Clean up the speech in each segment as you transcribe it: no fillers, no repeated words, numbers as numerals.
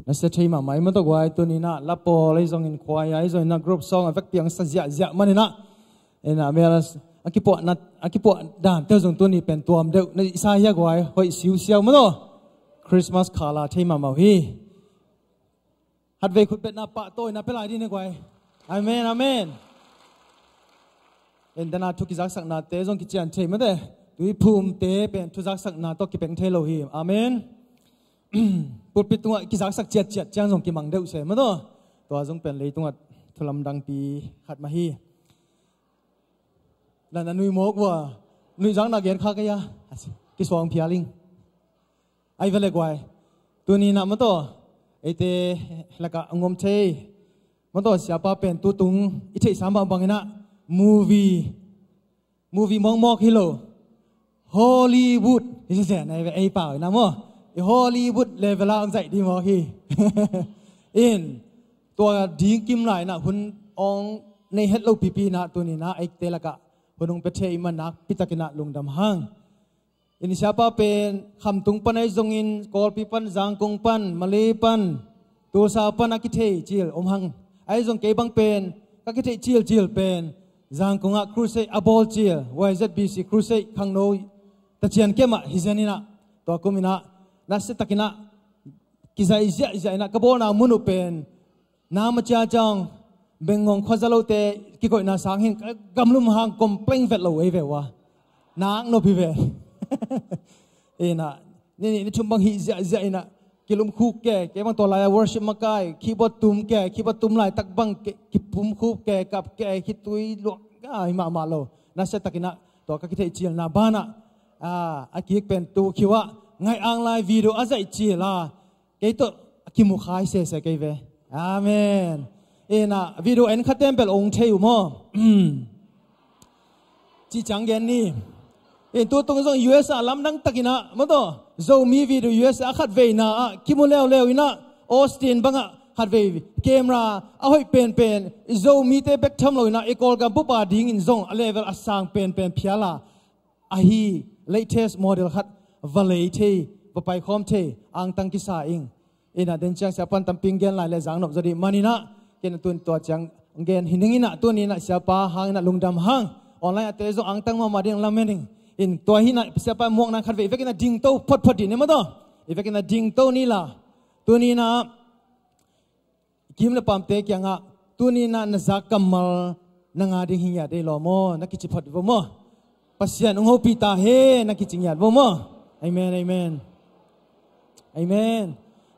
na se thei ma mai ma to gwai tu ni na la po lai zong in khwai ai zong na group song avek piang sa zia manina ena melas akipo dan te zong tu ni pen tuam deu na isa ya gwai hoi siu siau ma no Christmas khala thei ma mau hi hat ve khut bet na pa toi na pelai di ne gwai amen amen en dana thu ki zak sak na te zong ki chian thei ma de tui phum te pen thu zak sak na to ki peng thei lo hi amen put pi tunga ki zak sak chet chang zong ki mang deu se ma do to zong pen le tunga thulam dang pi khat ma hi lan nui mok wa nui jang na gen kha ka ya ki swang phialing ai vele gwai tu ni na ma to ete laka ngom thei ma to sia pa pen tu tung I thei sam ba bang ina movie mong mok hilo Hollywood is it na ai pa na mo Hollywood level ang zai di mo hi in ตัวดิ้งกิมไหลนะหุ่นองในเฮดโลปีปีนะตัวนี้นะไอเตละกะหุ่นองเปเทอิมันนักพิตากินะลุงดำหังอินsiapaเป็นคำตุงปันไอซงอินกอลปีปันจางกงปันมาเลปันตัวซาปันนักกิเทจิลอมหังไอซงเกบังเป็นนักกิเทจิลเป็นจางกงอะครูเซอโบลจิลYZBC ครูเซขังโนตะเจียนเกมะฮิเซนินะตัวกุมินะนักเซตักินะกิจใจนะกบฏนามุนุเป็นน้ำมาจ้าจังเบงงงข้าจะเล่าแต่กิโกยนาสังหินกำลุมหางกลมเปล่งเฟดเราเอเววะนางโนพิเวเอ็นะนี่ชุมบังฮิใจนะกิลุมคูแก่บางตัวลาย worship มาไกคีบตุมแก่คีบตุมลายตักบังกิปุ่มคูแก่กับแก่คิดตุยลวกมาโลน่าเสตักินะตัวก็คิดให้เจียนาบ้านะอากิกเป็นตัวคิดว่าไงอ่างลายวิดีโออาศัยเจียล่ะเกตัวกิมุขายเสกเวอาเมนเอ็นะวิดีโอเอ็นขัดเต็มเป็นองค์เทวมั้งจีจังเกนนี่เอ็นตัวตรงส่ง US ลำดังตะกินะมั้งตัวโซมีวิดีโอ US ขัดเวน่ะคิมุเลวอินะออสตินบังอ่ะขัดเวเกมราเอาให้เป็นโซมีเตเบกทำเลยนะเอกอลกับบุปผาดิ่งอินซงเลเวลอสังเป็นพิอาลาอาฮี latest model ขัดวาเลเทปไปคอมเทอังตังกิสาอิงอินะเดินจังเสียปันตัมปิงเกนลายเลจังนบจะดีมานีนะเกนตัวจังเกนหินงินะตัวนี้นะเสียปาหางนะลุงดำหางออนไลน์อัตเตอร์อังตังมาเดียงลำเมนิงอินตัวหินะเสียปามวงนะขัดเวฟกินะดิ่งโตพอดีเนี่ยมั้งตัวเฟกินะดิ่งโตนี่ล่ะตัวนี้นะกิมนะปั๊มเตกยังอ่ะตัวนี้นะนจักกัมมัลนังอาดิ่งหิยาได้หล่อมั้งนักกิจพอดีบ่มั้งปัสยานองค์ปิตาเฮนักกิจญาติบ่มั้งอาเมนอาเมนอาเมน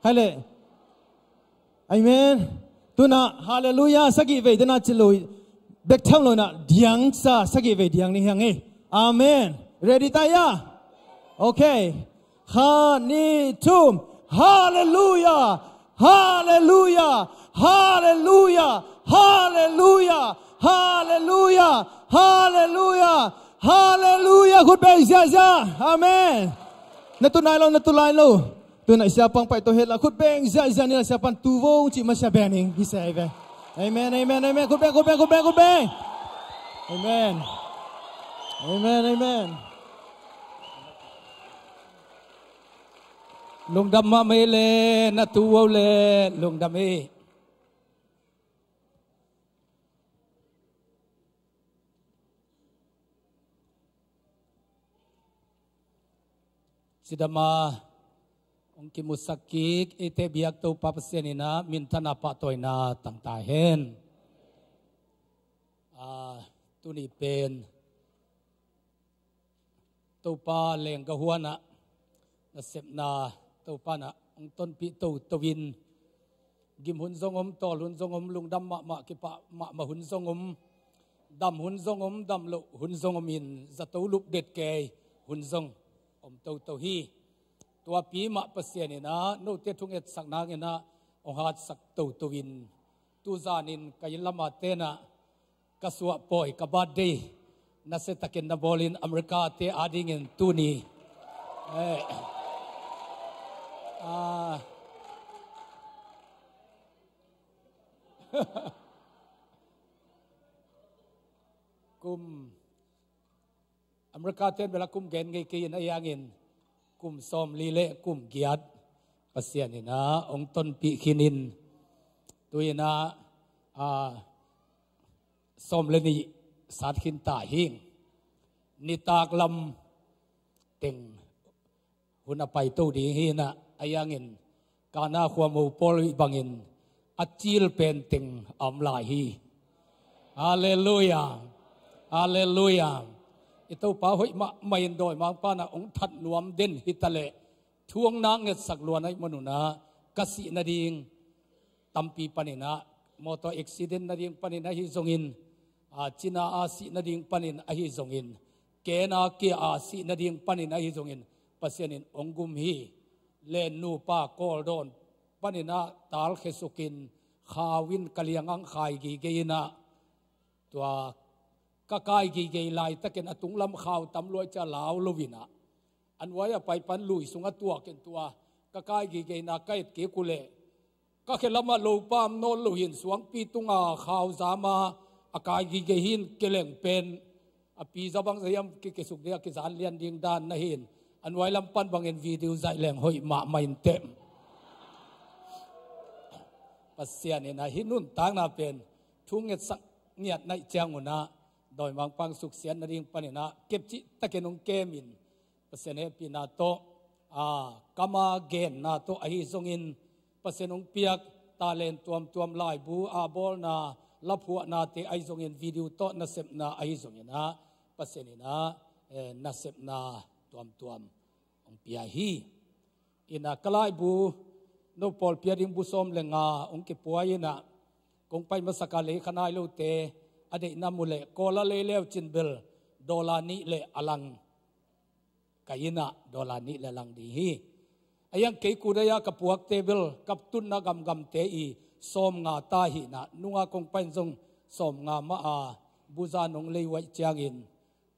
ฮัลโหลอาเมนตัวน่ะฮาเลลูยาสักกี่เวทนาจิลุยเบกทั้งเลยน่ะเดียงซาสักกี่เวทยังนี่ยังไงอาเมน ready ตายะโอเคฮานี่ทุมฮาเลลูยาฮาเลลูยาฮาเลลูยาฮาเลลูยาฮาเลลูยาฮาเลลูยาฮาเลลูยาคุณเป็นเสียอาเมนนัตุนายโลตัวไหนเสียปังไปตัวเฮล่ะคุณเป็นเสียนี่เสียปังตัววงจิมาเสียแบนิงฮิเซเวเอเมนคุณเป็นเอเมนลุงดำมาเมเลนัตุวเลลุงดำเอสิดามาองค์กิมุสักกิกเอเตบิยักตัวปาปเสนินะมินทนาปะตัวนาตั้งตาเห็นตุนีเป็นตัวปาเลงกะหัวนะนัเสพนาตัวปานะองต้นปีตัววินกิมหุนทรงตอลหุนทรงลุงดำมะกิปะมะหุนทรงดำหุนทรงดำลุหุนทรงมินจะตัวลุกเด็ดแก่หุนทรงตัวฮีตัวปีมะเปเสียนี่นะโนเตทุงเอ็ดสักนางนี่นะองหาสักตัววินตูจานินกัยละมาเตนะกสวะปอยกบาดดีนัสเตตะเกนนาบอลินอเมริกาเตอาดิงินตูนีกุมอเมริกาเต้นเวลากุมเกนไงกินไอ้ยังเงินกุมซอมลีเล่กุมเกียรติ ปัสเซียนี่นะองต้นปีขินินตัวนะส้มเลนีสัตขินตาหิงนิตากลำเต็งหุ่นไปตู้ดีฮีนะอายังเงินกานาความมูปอลบังเงินอัจจิลเป็นเต็งอัมลาฮีฮาเลลูยาฮาเลลูยาอิตัวป้าหอยมาไม่โดยมาป้านะองทัดนวมเด่นฮิตเลทวงนางเงสักลวนให้มนุษย์นะกสินาดิงตัมปีปนินะมอเตอร์อุบิเหตุนาดิงปนินะฮิซงอินจีน่าอาศินาดิงปนินะฮิซงอินเกนาเกียอาศินาดิงปนินะฮิซงอินปัสยานินองกุมฮีเลนูปาโกลดอนปนินะตาลเขสุกินขาวินกะเลียงอังขายกีเกยนะตัวกะกายกีเกยลายตะเกนอตุงลำข่าวตำรวจจะลาวลวินะอันไว้ไปปันลุยสุงตัวเกินตัวกะกายกีเกยนาไกเกกุเลก็แค่ละมาโลปามโนลุหินสวงปีตุงาข่าวสามาอากายกีเกหินเกลงเป็นอปีจะบังสยามกิเกสุกเดียกิสานเลียนดิงดานนะหินอันไว้ลำปันบางเอ็นวิดีโอใจแรงหอยมาไม่เต็มปัสเซียนี่นะหินุนต่างน่าเป็นทุ่งเงียดสักเงียดในเจียงหัวนะโดยบางปังสุขเสียนนดิ่งปนินะเก็บจิตะเกนงเกมินปัสเซียนเอปีนาโตกามาเกนนาโตอหิซงอินปัสเซียนงเปียกตาเลนตัวมลายบูอาบอลนาลับหัวนาเตอหิซงอินวิดีโอโตนัสเซปนาอหิซงอินนะปัสเซียนี่นะนัสเซปนาตัวองเปียฮีอินากลายบูโนปอลเปียดิงบุซอมเลงาองเก็บปัวยินะคงไปมาสักเลขนายโลเตอดีตนามุเลโกลาเลเลวจินเบลดอลานิเลอลังกายินะดอลานิเลลังดีฮีอายังเกกูดายากับพวกเตเบลกับตุนนากำเตอีสอมงาตาหินะนุงาคงไปซงสอมงามาบูซานองเลวจางอิน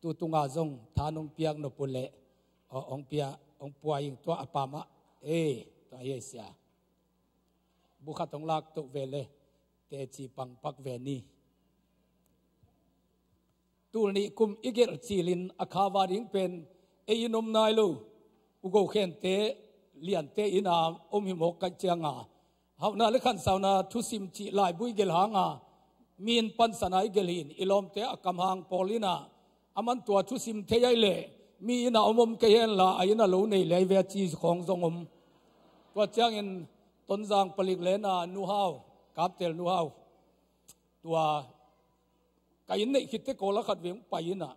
ตุตุงาซงทานองเปียกนปุเลองเปียองปัวยิงตัวอปามะตัวเยสยาบุคคลต้องลักตุเวเลเตจีปังปักเวนีตูนี้คุมอิเกลจีลินอาคาวาริงเป็นยินมนายลูอุโกเขนเตเลียนเตอินาอมหิมกกัจเจงาเฮานาเลขันสาวนาทุสิมจีลายบุยเกลหางามีนปันสนายเกลินอิลอมเตอกัมหางปอลินาอามันตัวทุสิมเทยเลมีน่าอมเกยนละอายินาลูในเลเวจีของทรงอมตัวเจ้าเงินต้นจางผลิตเลนานูฮาวกับเตลนูฮาวตัวกายในคิดเตโกละขัดเวียงไปนะ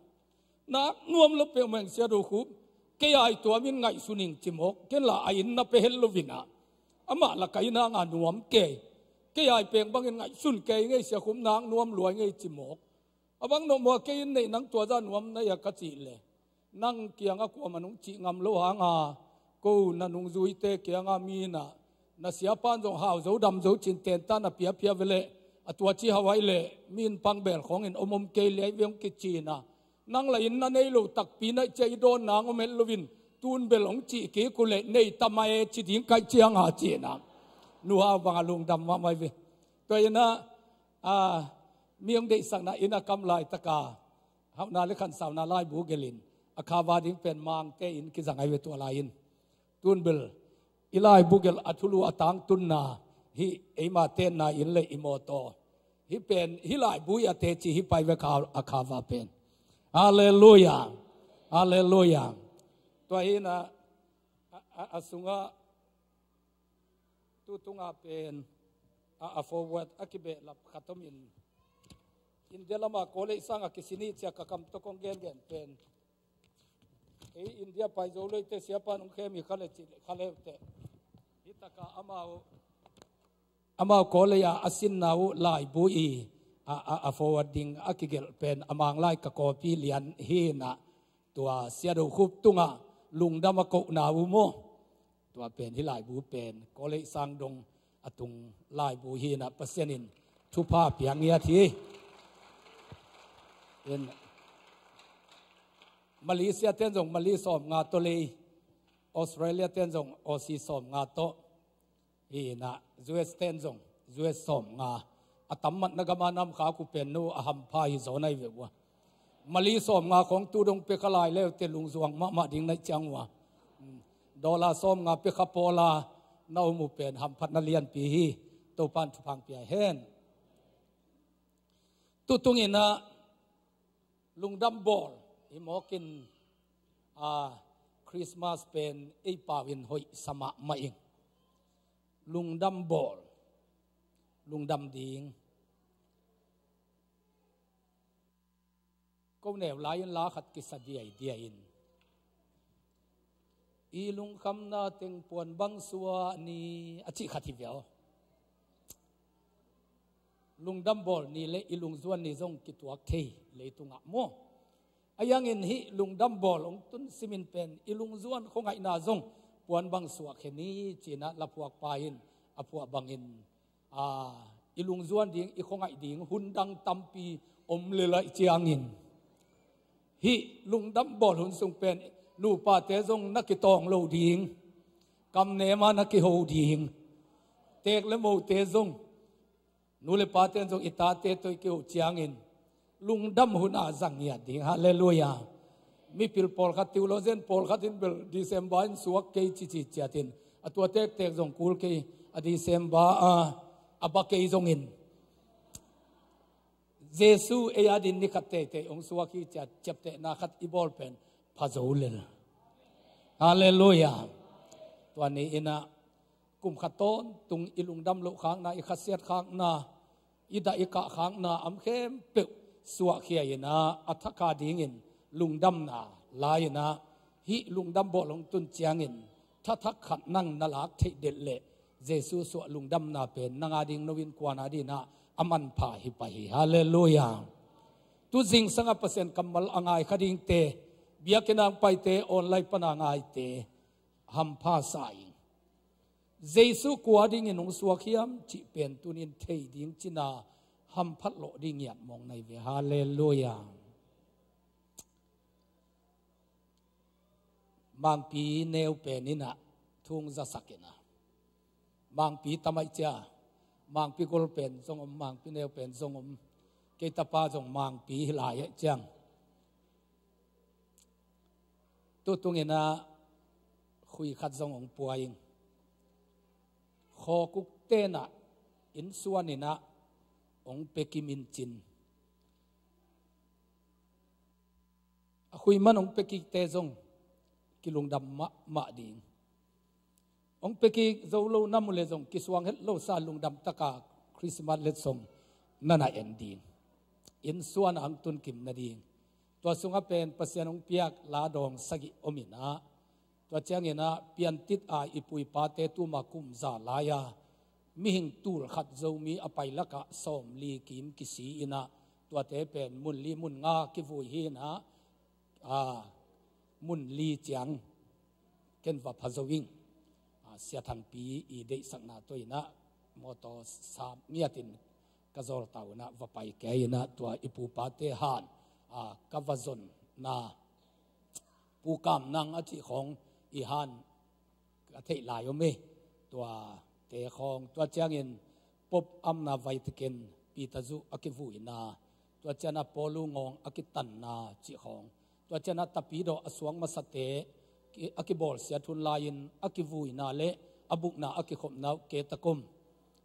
นักนวมลบเปียงเมืองเสียดูคุบเกยไอตัวมินไงสุนิงจิมกเกลละอายินนับเฮลลวินะอามาละกายนางานวมเกยไอเปียงบางไงสุนเกยไงเสียคุมนางนวมรวยไงจิมกบางนมัวเกยในนังตัวจานวมในยากจิเลนั่งเกียงอากวมันงจิงามโลหางากูนันงจุยเตเกียงอามีนะเสียปานจงหาวโจดำโจจินเตนตานะเปียเปียเวเลตัวจีฮาวายเลมีนปังเบลของอินอมเกลียเวียงกิจีนะนั่งละอินนั่นเอลูตักปีนะใจโดนนางอเมลวินตูนเบลของจีเกกุเลในตามายจิดิงไกเจียงหาจีนะนัวบังลุงดำมาไม่เวตัวยันเมียงเดสังนะอินากำลายตะกาฮานาเลขันสาวนาลายบูเกลินอาคาวาดิงเป็นมังเตอินกิจังไอเวตัวลายินตูนเบลอิลายบุเกลอัทุลูอัตังตุนนาฮิเอมาเตนนาอินเลอิโมโตฮิเป็นฮิลายบุยอเตจิฮิไปเวคาอาคาวาเป็นฮาเลลูยาฮาเลลูยาตัวฮินะอาสุงะตุตุงาเป็นอาฟอวัดอากิเบลับขัตมินอินเดียลามาโกเลสังอากิสินีเจียกะคำตะกงเกนเกนเป็นอินเดียไปโจเลยเตเสียปานุเคมีขเลจิขเลเตฮิตากาอามาโกเลยอาสินนาวลายบุยอาฟอร์ดิ้งอากิเกลเป็นอามางไลกะกอปีเลียนฮีนะตัวเสียดูคุบตุงะลุงดามะโกนาวโมตัวเป็นที่ลายบูเป็นโกเลยสังดงอตุงลายบูฮีนะเปอร์เซ็นินทุพาเปียงเงียทีเป็นมาเลเซียเต้นส่งมาเลสอมงาโตเลยออสเตรเลียเต้นส่งออซีสอมงาโตฮีนะยูเอสเต้นส่งยูเอสสอมงาอาตมันนักมานำขาคุเป็นนูอาหัมพายโซนายเววะมาลีสอมงาของตูดงเปกลายเลวเตลุงสวงมาดิ่งในจังวะดอลลาร์สอมงาเปกโปลา นามูเป็นหำพัดนาเลียนปีฮีตัวปันทุพังเปียเฮนตุตุงินะลุงดัมบอลอิมอกินคริสต์มาสเป็นไอปาวินหอยสมะมาเองลุงดัมบอลลุงดัมดิงก็แนวลายันลาขัดกิสเดียเดียอินอีลุงคำนาเต็งปวนบังสัวนี่อจิขัดทิเวลลุงดัมบอลนี่เลยอีลุงส่วนนี่ส่งกิตัวเทเลยตุงะโมอายังอินฮิลุงดัมบอลองตุนซิมินเป็นอีลุงส่วนคงไงนาส่งปวนบังสัวแค่นี้จีนะละพวกปายินอพวกบังอินอีลุงส่วนดิ่งอีคงไงดิ่งหุ่นดังตัมปีอมเลละจียงอินฮิลุงดัมบอลหุ่นส่งเป็นนูปาเตซงนักกิตองโลดิ่งกำเนมานักกิโฮดิ่งเตกและโมเตซงนูเลปาเตนซงอิตาเตตัวกิโฮจียงอินลุงดัมหุ่นอาจังเนี่ยดิ่งฮาเลลูยามีพิลปอลขัดติวโลเซนปอลขัดอินเบลดิเซมบาอินสวกเกยจิจิเจตินตัวเตกซงคูลเกยดิเซมบาอับเกยซงอินเยซูเอียดินนิคัตเตองสวากีจัดจับเตนาคัดอีบอลเป็นพาโซเลนฮาเลลูยาตัวนี้อินะกุมขัดต้นตุงอิลุงดำลุข้างนาอิขัดเสียดข้างนาอิดาอิกะข้างนาอัมเข้มเปิวสวากีอินะอัฐกาดิ่งอินลุงดำนาลายนะฮิลุงดำบ่ลงตุนเจียงอินทัทักขัดนั่งนลักเทเดเลเยซูสวลุงดำนาเป็นนางอาดิงนวินกวานาดีนะอามันพาหิปะหิฮาเลลูยาตุจิงสังเปอร์เซ็นต์กำมัลอ่างไอขดิ่งเตเบียกินังไปเตออนไลน์ปนางไอเตฮัมพาสายเยซูกวาดิ่งนงสวาขียมจิเป็นตุนินเทดิ่งจินาฮัมพัดโลดิ่งยัดมองในเวฮาเลลูยาบางปีเนวเป็นนินะทุ่งจะสักนะบางปีทำไมเจ้ามังปีกอลเป็นทรงมังปีเนวเป็นทรงเกตปาทรงมังปีหลายจังตัวตรงนี้นะคุยขัดทรงป่วยขอกุกเตนะอินส่วนนี่นะองเปกิมินจินคุยมันองเปกิเตทรงกิลุงดำมะดิ่งองเปกีโจโลน้ำมุเลจงกิสวงเฮลโลซาลุงดำตะกาคริสต์มาสเลสงนั่นน่ะเอ็นดีอินส่วนอังตุนกิมนาดีตัวสุงเป็นเปอร์เซ็นต์องเปียกลาดองสกิอมินะตัวเจ้าเงินะเปลี่ยนติดอิปุยปาเตตุมาคุมซาลายามิหิงตูลขัดโจมีอภัยละกะสมลีกิมกิสีอินะตัวเตเป็นมุนลีมุนงากิฟุยฮีนะมุนลีเจียงเก็นว่าพะโจวิงเสียทังปีอีเดสักนาตัวนะมอตอสามเมียตินกระจอร์ตาวนะว่าไปแกยนะตัวอิปูปาเตหานกวาซนนาปูกามนังอธิของอีหานกระเทลายเมตัวเตของตัวเจ้าเงินปบอัมนาไวตเกนปีตาจุอกิฟูอินาตัวเจ้านาปอลูงองอกิตันนาจิของตัวเจ้านาตะปีโดอสวงมาสเตอากิบอลเสียทุนลายินอากิวุยนาเลอบุกนาอากิขมนาเกตะกุม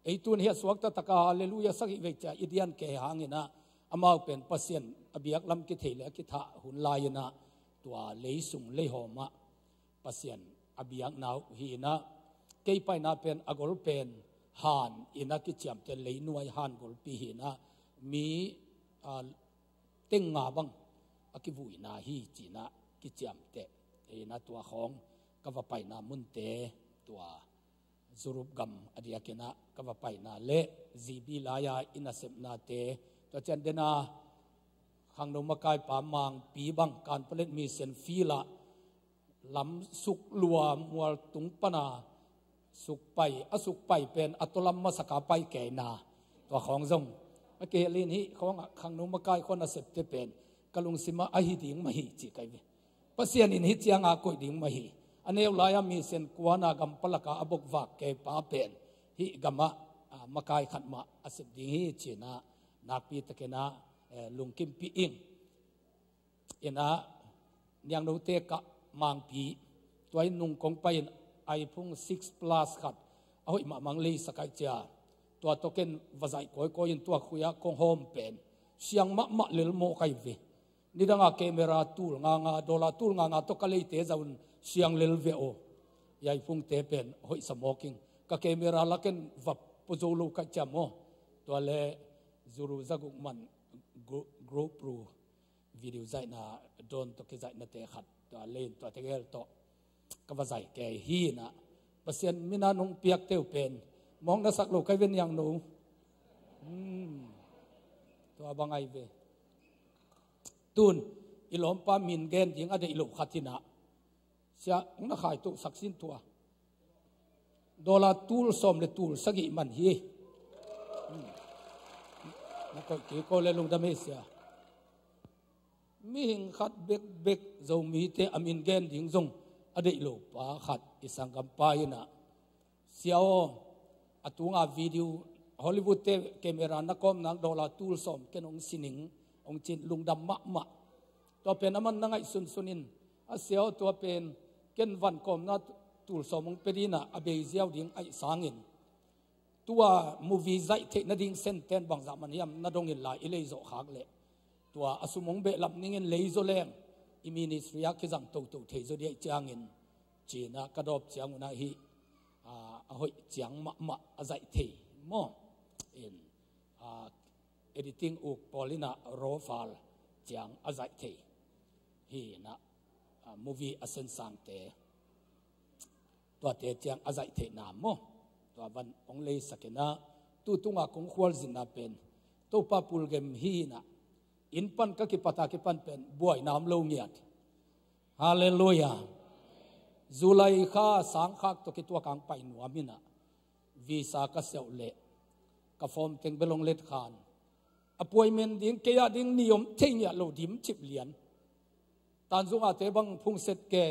ไอตุนเฮียสวกตะตะกาฮาเลลูยาสักอีเวกจ่าอิเดียนเกหางินะอามาเป็นปัสเซียนอบิยักลำกิเทเลกิทะหุนลายินะตัวเลสุงเลหอมะปัสเซียนอบิยักนาวฮีนะเกยไปนาเป็นอากอลเป็นฮานอินักิจามเตเลนวยฮานกอลปีฮีนะมีเต็งงาบังอากิวุยนาฮีจีนะกิจามเตนะตัวของกวาไปนามุนเตตัวจุรุบกัมอดียกินะกวาไปนาเลจีบีลายาอินาเซมนาเตตัวเจนเดนาขังนมกายปามังปีบังการผลิตมีเซนฟีละลำสุกลัวมัวตุงปนาสุกไปอสุกไปเป็นอัตลัมมาสกาไปแก่นาตัวของทรงเกลินฮิของขังนมกายคนอาเซปเตเป็นกลุงสิมาอหิดิงมหิจิไกเวปัสยานินฮิตยังอากุยดิ่งมาฮีอันเอวลายมีเซนกวนากำปลักอาบกวักเกปาเป็นฮิกามะมากายขัดมาอาศัยดิ่งฮิจีนะนักปีตะเกนะลุงกิมปีอิงเอ็นะยังโนเตกะมังปีตัวนุ่งคงไปไอพุ่ง6 plus ขัด ahoi ma mang lei sakai cha tua token vazai koi koi in tua khuya kong hom pen siang ma lel mo kai ve ni danga camera tool nga dollar tool nga to kalei te zaun siang lel ve o yai phung te pen hoi smoking ka camera laken vap pozolo ka chamo to le zuru zaguk man group pro video zai na don to ke zai na te khat to len to te gel to ka va zai ke hi na pasien mina nong piak teu pen mong na sak lo kai ven yang no to abangai ve tun ilom pa min gen ding ade ilo khatina sia na khai tu saksin tua dola tul som le tul sagi man hi na ko ke ko le lungdam sia mi hing khat bek zo mi te amin gen ding zong ade ilo pa khat isangam pa ina siao atunga video Hollywood te camera na kom nang dola tul som kenong sining ong chin lungdam ma to pen aman na ngai sun sunin asiao to pen ken van kom na tul somong pedina abe ziaw ding ai sangin tua movie zai the na ding senten bang zaman yam na dong in lai ilei zo khak le tua asumong be lam ning in lei zo leng I ministry ya ke jang to the zo dia changin china kadop chang una hi a hoi chang ma azai the mo in editing uk polina raw file chang azai the hi na movie asen sang te to te chang azai the na mo to van ong le sakena tu tunga kong khwal zin na pen to pa pul gem hi na in pan ka ki pata ki pan pen boy nam lo ngiat hallelujah zulai kha sang khak to ki to kang pai nu amina visa ka seu le ka form teng belong let khan appointment ding ke ya ding niom thenya lo dim chip lian tan zunga te bang phung set ke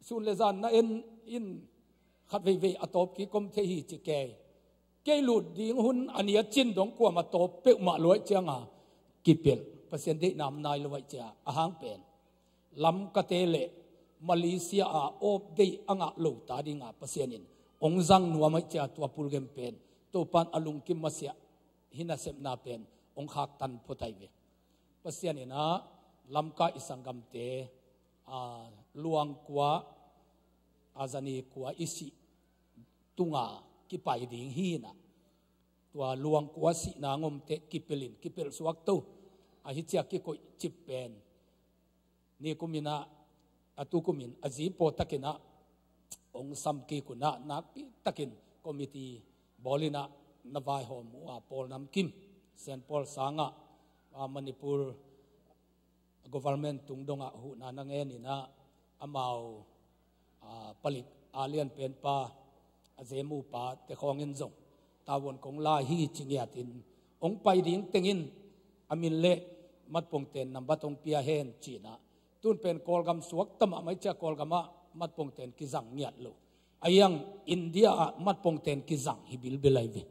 sun le zan na in khat ve atop ki kom the hi chi ke lut ding hun ania chin dong kwa ma top pe ma loi changa kipel pasien de nam nai lo wai cha ahang pen lam ka te le Malaysia a op de anga lo ta dinga pasienin ong zang nuwa mai cha tua pulgem pen to pan alung kim masia hina sep na pen ong khak tan photai ve pasianina lamka isangam te luang kwa azani kwa isi tunga ki pai ding hi na tua luang kwa si na ngom te kipel suak to a hi chia ki ko chip pen ni kumina atu kumin azi po takina ong sam ki kuna na pi takin committee bolina navai hom wa pol nam kim St Paul sanga Manipur government tungdonga hu na nangen ina amao palit alian pen pa azemu pa te khongin zong tawon kong la hi chingiatin ong pai ding tengin amin le matpong ten nambatong pia hen china tun pen kolgam suak tama mai cha kolgama matpong ten kizang ngiat lo ayang India matpong ten kizang hibil belai ve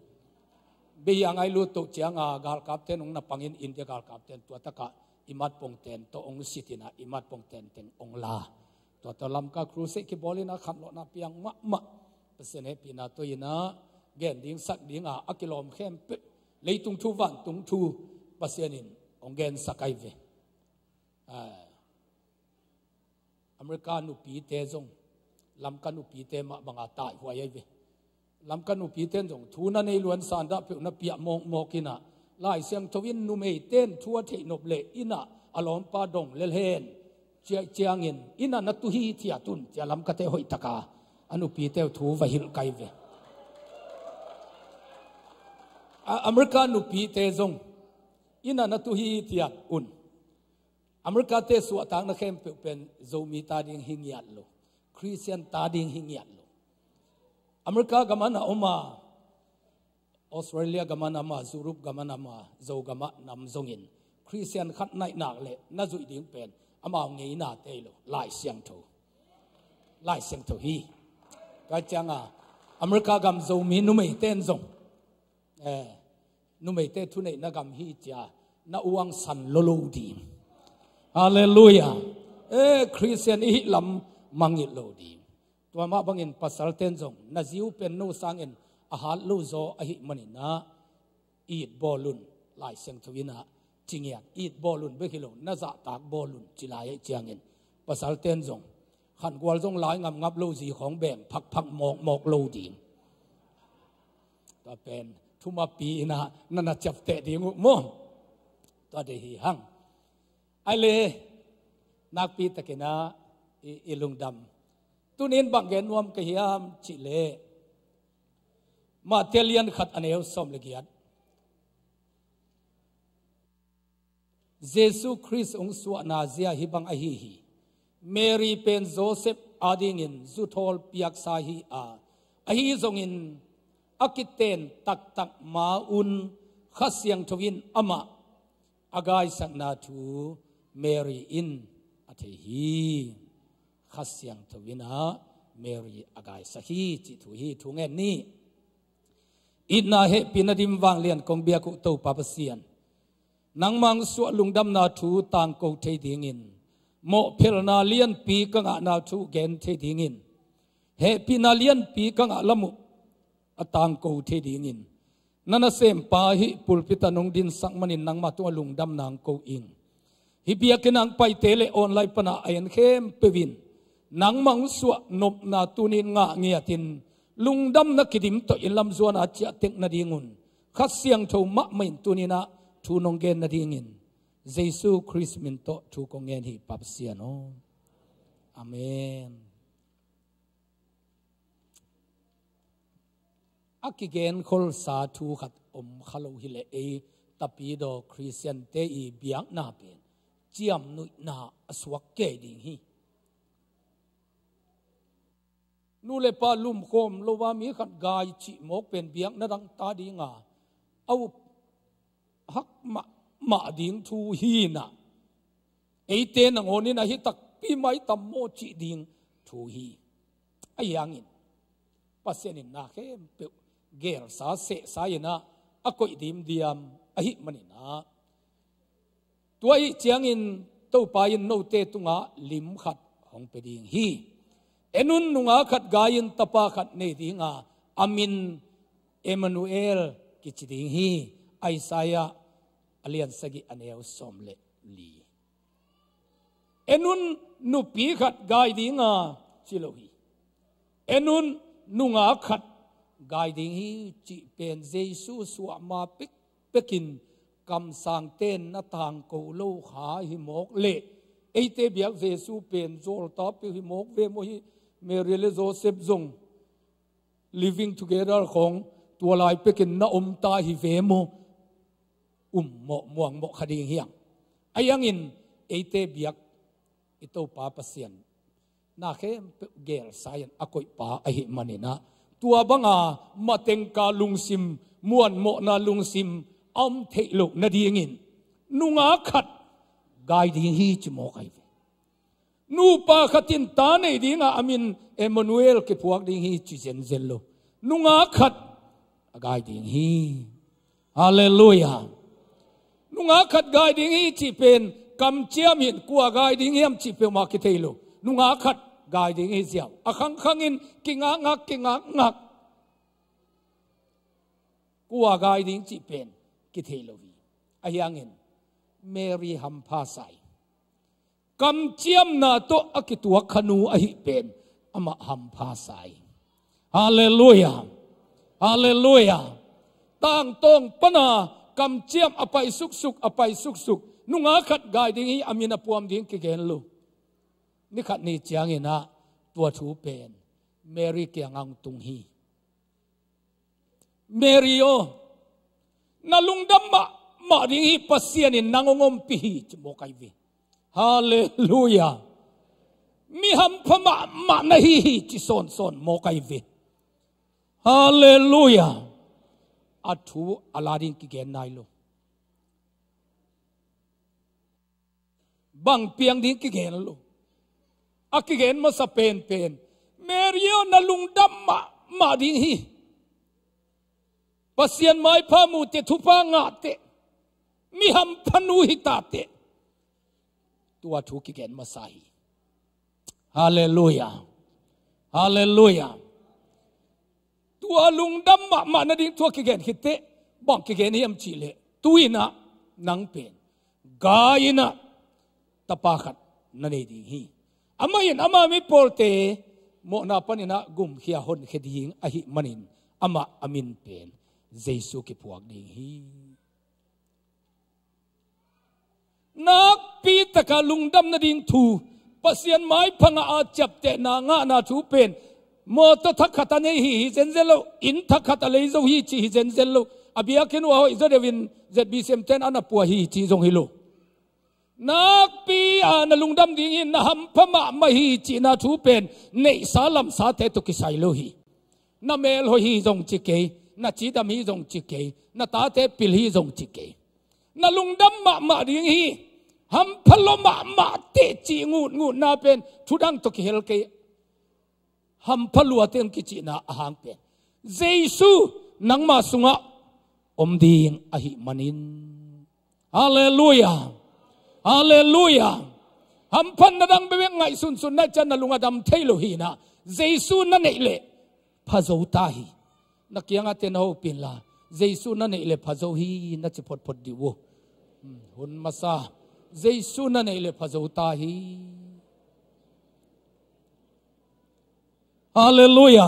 be yang ai lu to chianga gal kapten ong na pangin India gal kapten to taka imat pong ten to ong sitina imat pong ten ong la to lam ka cruise ki bolina khan lo na piang ma pasene pina to ina gen ding sak dinga akilom khem pe leitung thu van tung thu pasienin ong gen sakai ve America nu pi te zong lam ka nu pi te ma banga tai huai ve lam ka nu pi ten zong thu na nei luan san da pe na pia mo kina lai siang thowin nu mei ten thua thei nop le ina alom pa dong lel hen chiangin ina na tu hi thia tun cha lam ka te hoi taka anu pi te thu va hil kai ve America nu pi te zong ina na tu hi thia un America te su atang na khem pe pen zomi ta ding hingyat lo Christian ta ding hingyat lo America gamana oma Australia gamana ma Europe gamana ma zo gama nam zongin Christian khat nai nak le na zui ding pen ama ngei na te lo lai siang tho hi ka changa America gam zo mi nu mei ten zong nu mei te thu nei na gam hi cha na uang san lo di hallelujah Christian hi lam mangit lo di ตัวมาบังอินปัสสัลเต้นจงนาจิวเป็นนูสังอินอาหารลูโซอหิมันินะอีดบอลุนลายเสียงทวินะจิงเงียอีดบอลุนเบกิโลนาจะตากบอลุนจิลายเจียงอินปัสสัลเต้นจงขันกวลจงหลายงับโลจีของแบ่งพักหมอกโลดิงตัวเป็นทุมาปีนะนั่นจับเตะดิงุมตัวเดียหังไอเลนักปีตะกินะอีลุงดำตุนินบังเกนวมกะฮิามจิเลมาเทเลียนขัดอันเอวสมเลกียดเยซูคริสต์องค์สวนาเซียฮิบังอหิฮิเมรีเป็นโจเซฟอาดิงินจุทอลเปียกสาฮีอาอหิจงอินอากิเตนตักมาอุนขัดเสียงทวินอามาอากายสักนาทูเมรีอินอเทฮีขัดเสียงทวินาเมรีอากายสักฮีจิตุฮีทุงเงินนี้อินนาเฮปินาดิมวางเลียนกงเบียกุโตปาปเซียนนังมังสวลุงดำนาทูต่างกูเทดิงินโมเพลนาเลียนปีกังอานาทูเกนเทดิงินเฮปินาเลียนปีกังอาละมุต่างกูเทดิงินนั่นเสมปาหิปุลปิตานงดินสังมันินนังมาตัวลุงดำนางกูอิงฮิเบียกนังไปเตเลออนไลน์ปนาเอ็นเข้มเปวินนังมังสวนบนาตุนินงะเงียตินลุงดำนักกิดิมโตอินลำจวนอาจจะเต็กนาดีงุนขัดเสียงโทมะมินตุนินะทูนงเกนนาดีงินเยซูคริสต์มินโตทูกงเงินฮิปับเสียโนอาเมนอักเกนคอลสาธุขัดขลุฮิเลเอตาปีโดคริสเตียนเตอีเบียงนาเป็นเจียมนุยนาอสวกเกดิงฮีนูเลปาลุมโคมโลวามีขัดกายจิโมกเป็นเบียงนาดังตาดีงาเอาฮักมาดิงทูฮีนะไอเตนงโอนี่นะฮิตักปีไม่ตำโมจิดิงทูฮีไอยังอินปัสเซนินนาเข้มเปเกลสาเสสายนะอากอยดิมเดียมอหิมันินะตัวไอเจียงอินตู้ปายินโนเตตุงะลิมขัดของเปดิงฮีเอนุนนุงาขัดกายินตปาขัดเนดิงาอามินเอมานูเอลกิจดิงฮีไอซายาอเลียนสกิอันเอลสมเลลีเอนุนนุปีขัดกายดิงาชิโลฮีเอนุนนุงาขัดกายดิงฮีจิเป็นเยซูสวมาเป็กินกำสังเต้นนาทางโกโลขาหิมกเละไอเตบียกเยซูเป็นโจลตอปิหิมกเวโมฮิเมริเลโจเซฟจง living together ของตัวลายเป็กินนาตาหิเวโมหมอม่วงหมอคดีเฮียงไอ้ยังอินไอเตบียกอิโตปาปเซียนนาเข้มเกลสายันอากอยปาไอหิมันนี่นะตัวบังอามาเต็งกาลุงซิมม่วนหมอนาลุงซิมอมเทลุนาดีงินนุงาขัดกายดีฮีจมอกไอเวนูปาขัดินตาในดีงาอามินเอมานูเอลเก็บพวกดีฮีจิเซนเซลโลนุงาขัดกายดีฮีฮาเลลูยานุงาขัดกายดิ้งฮีจีเป็นกำเจียมินกัวกายดิ้งฮีมจีเป็นมาคิเทโลนุงาขัดกายดิ้งฮีเสียวอคังคังอินกิงงักกัวกายดิ้งจีเป็นคิเทโลวีอายังอินเมรีฮัมพาไซกำเจียมนาโตอกิตัวขนูอหิเป็นอมาฮัมพาไซฮาเลลูยาฮาเลลูยาตั้งตรงปนากำเจียมอภัยสุกอภัยสุกนุงาขัดกายดิ้งฮีอามินาพวมดิ้งกิเกนลูนี่ขัดนี่เจียงเงินะตัวถูเป็นเมรีเกียงังตุงฮีเมริโอนาลุงดัมมาดิ้งฮีปัสเซียนินนางงมปีฮีจโมกไอวีฮาเลลูยามีฮัมพมานาฮีจิโซนโมกไอวีฮาเลลูยาอัทูอาลาดินกิเกนไนโลบังเปียงดินกิเกนโลอากิเกนมาสเปนเมริโอนาลุงดัมมาดินฮีปัสเซียนไม้พามูเตทุพางาเตมีฮัมพนูฮิตาเตตัวทูกิเกนมาใส่ฮาเลลูยา ฮาเลลูยาตัวลุงดำมานาดิ้งตัวกิเกนฮิตเตบังกิเกนนี่ยมจีเลตุยนะนังเป็นกายนะตะปาขัดนั่นเองฮีอามายินอามาไม่พอเตโมนาปนินะกุมขี้หนเขดิงอหิมันินอามาอามินเป็นเยซูกิพวกดิ้งฮีนักปีตะกาลุงดำนาดิ้งทูปัสยันไม้พังอาจับเตนางานาทูเป็นโมตทักขัดอันนี้ฮิเซนเซโลอินทักขัดอะไรจะฮิจีฮิเซนเซโลอภิยาคินว่าอิจเดวิน ZBCM 10อันปัวฮิจีจงฮิโลนักปีนลุงดำดิ้งอินนะฮัมพม่ามาฮิจีนาทูเป็นในสาลัมสาเตตุกิไซโลฮินาเมลฮิจงจิเกนาจีดามีจงจิเกนาตาเตปิลฮิจงจิเกนาลุงดำมาดิ้งฮิฮัมพลมาเตจีงูนาเป็นทุดังตุกิเฮลเกฮัมพลัวเต็มกิจินาอาหางเป็นเยซูนังมาสุงะอมดีงอหิมันินฮาเลลูยาฮาเลลูยาฮัมพันนังเบงไงสุนนัจนัลุงอดัมเทโลฮีนะเยซูนั่นเองเลยพระเจ้าตาฮีนักยังอาเตนเอาเป็นละเยซูนั่นเองเลยพระเจ้าฮีนักพดดิวหุ่นมาซาเยซูนั่นเองเลยพระเจ้าตาฮีฮาเลลูยา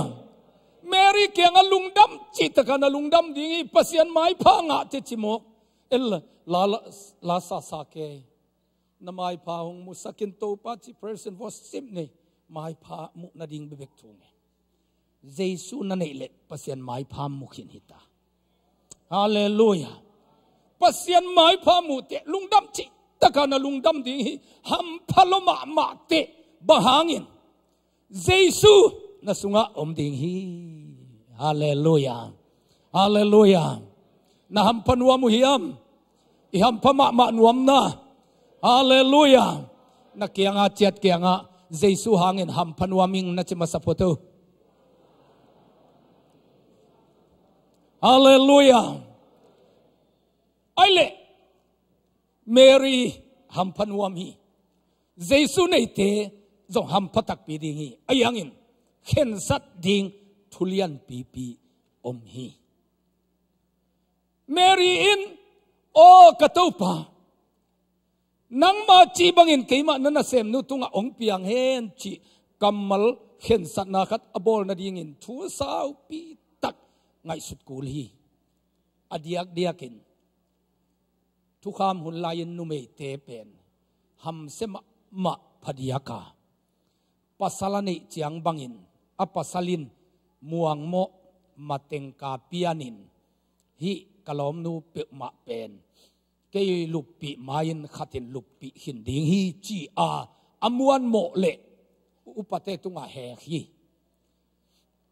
เมรีเกียงลุงดำจิตกันลุงดำดิ้งปัสยันไม้พังอาเตจิโมกลาซาซาเกนไม้พาหงมุสกินโตปาจิเพรสเซนวอสซิมเนไม้พามุนาดิ้งเบเบกทูเงเยซูนั่นเองเลยปัสยันไม้พามุขินหิตาฮาเลลูยาปัสยันไม้พามุเตลุงดำจิตกันลุงดำดิ้งฮัมพลมาเตบะหางินเยซูนาสุงะอมดิ้งฮีฮาเลลูยาฮาเลลูยานะฮัมพนวามุฮิอัมอิฮัมพมะนวมนะฮาเลลูยานักเกียงอาเจ็ดเกียงอาเยซูหางินฮัมพนวามิงนัจมาสัพพโตฮาเลลูยาไอเล่เมรีฮัมพนวามีเยซูในเตจงฮัมพตักปีดิ้งฮีไอยังอินเข็นสัตดิ้งทุเรียนปีอมฮีเมรีอินโอกระตูปานังมาจีบังอินเกมานันเซมนุตุงองเปียงเฮนจีกัมมัลเข็นสัตนาคัดอบอลนาดิ้งอินทัวสาวปีตักไงสุดกูลีอดียกอินทุกคำหุ่นลายินนุเมเตเป็นฮัมเซมะพดียกาปัสลานิเจียงบังอินอปัสลินมวงโมมาเต็งกาเปียนินฮิกลอมนูเปมาเป็นเกยลุปปีมายินขัดินลุปปีหินดิ้งฮีจีอาอมวนโมเลอุปเตตุงาเฮฮี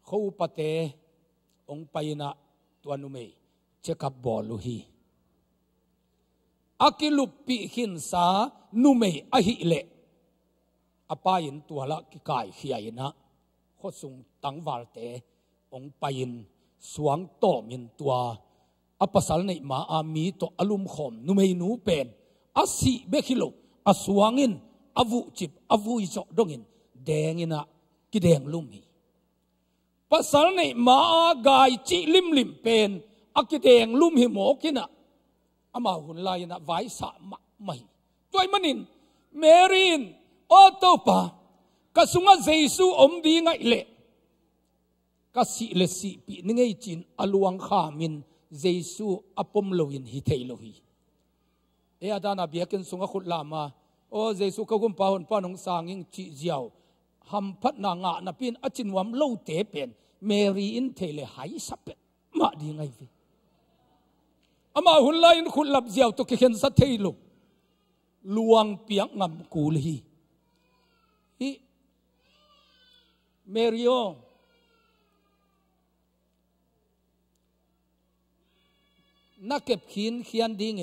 เขาอุปเตองไปนะตัวนุเมเจกับบอลูฮีอากิลุปปีหินสานุเมอหิเลอปายินตัวละกิกายเขียนะขอส่งตังวาลเตองไปยินสวงโตมินตัวอปัสสลในมาอามีตัวอลุมขมนุเมนูเป็นอาศิเบคิโลอาสวงินอาวุจิบอาวุอิจดงอินแดงอินะกิแดงลุมฮีปัสสลในมาอากายจิลิมเป็นอากิแดงลุมฮีโมกินะอามาหุนลายนะไว้สามะไม่ตัวมันนินเมรินโอโตปากสุงะเยซูอมดีไงเละกสิเลสิปีนึงไอจินอลวงขามินเยซูอปมโลยินฮิเทโลฮีอาดานาเบียกินสุงะขุดลามาโอเยซูก็กุมปาหุนปานองสางิงจิเจียวฮัมพัดนางะนับเป็นอจินวามโลเตเป็นเมรีอินเทเลหายสับเป็นมาดีไงวิอามาหุนไลน์ขุดลับเจียวตุกเข็นสัตเทโลลวงเปียงงำกูลีฮิเมริโอนักเก็บขีนเขียนดิ้ง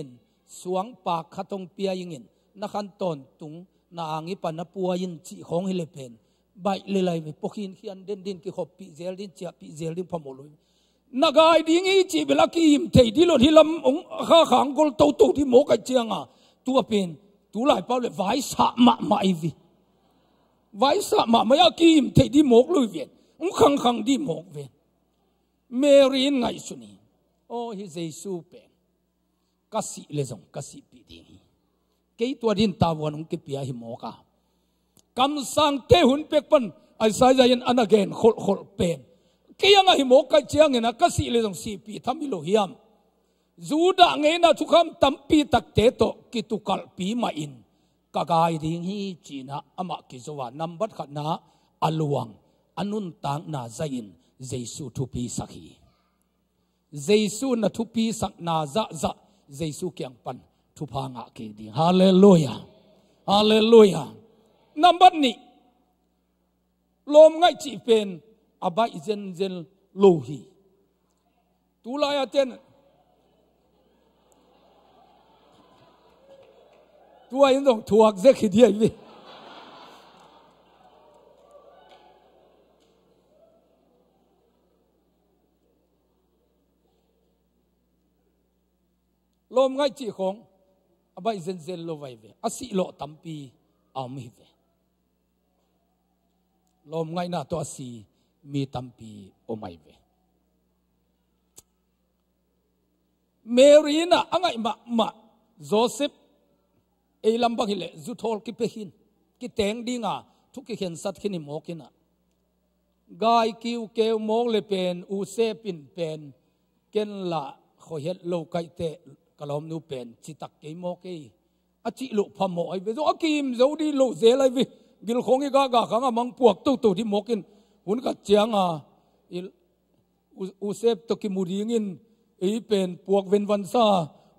สวงปากขัดตรงเปียยิงนักขันตอนตุงนางอิปันปัวยินจีของฮิเลเป็นใบเลไลไปปกินเขียนเด่นดินกิขบปีเซลดินเจียปีเซลดินพมลุยนักไอดิ้งจีเวลากิมเทดิโลที่ลำองข้าขังกลโตที่โมกัจเจียงตัวเป็นตัวไหลเปล่าเลยไว้สามะมาอีวี vai sa ma maya kim thei di mok lui ven ung khang khang di mok ven Mary ngai suni o hi Jesu pen kasi lezong kasi pi ding hi ke tua din tawon ung ke pia hi moka kam sang te hun pek pan ai sai jain an again khol khol pen ke yang hi moka chiang ena kasi lezong si pi thamilo hiam Zuda ngay na tukam tampi takte to kitukal pi ma in kagay ding hi china ama kizowa nambat khat na aluang anun tang na zayin Jesu thupi sakhi Jesu na thupi sak na za za Jesu kyang pan thupa nga ke ding hallelujah hallelujah nambat ni lom ngai chi pen abai zen zen lohi tulaya ten tua yên dòng thuộc dễ khi đi đi lom ngay chỉ không abai zen zen lo vai về asi lo tampi am hi về lom ngay na to asi mi tampi omai về Mary na angai ma Joseph ei lambak hile zuthol ki pehin ki teng dinga thuki khen sat khini mokina gai kiu keu mok le pen u se pin pen ken la khohet lo kai te kalom nu pen chitak ke moke achi lo phamo ai ve zo akim zo di lo ze lai vi gil khongi ga ga khanga mang puak tu tu di mokin hun ka chianga u se to ki muringin ei pen puak ven van sa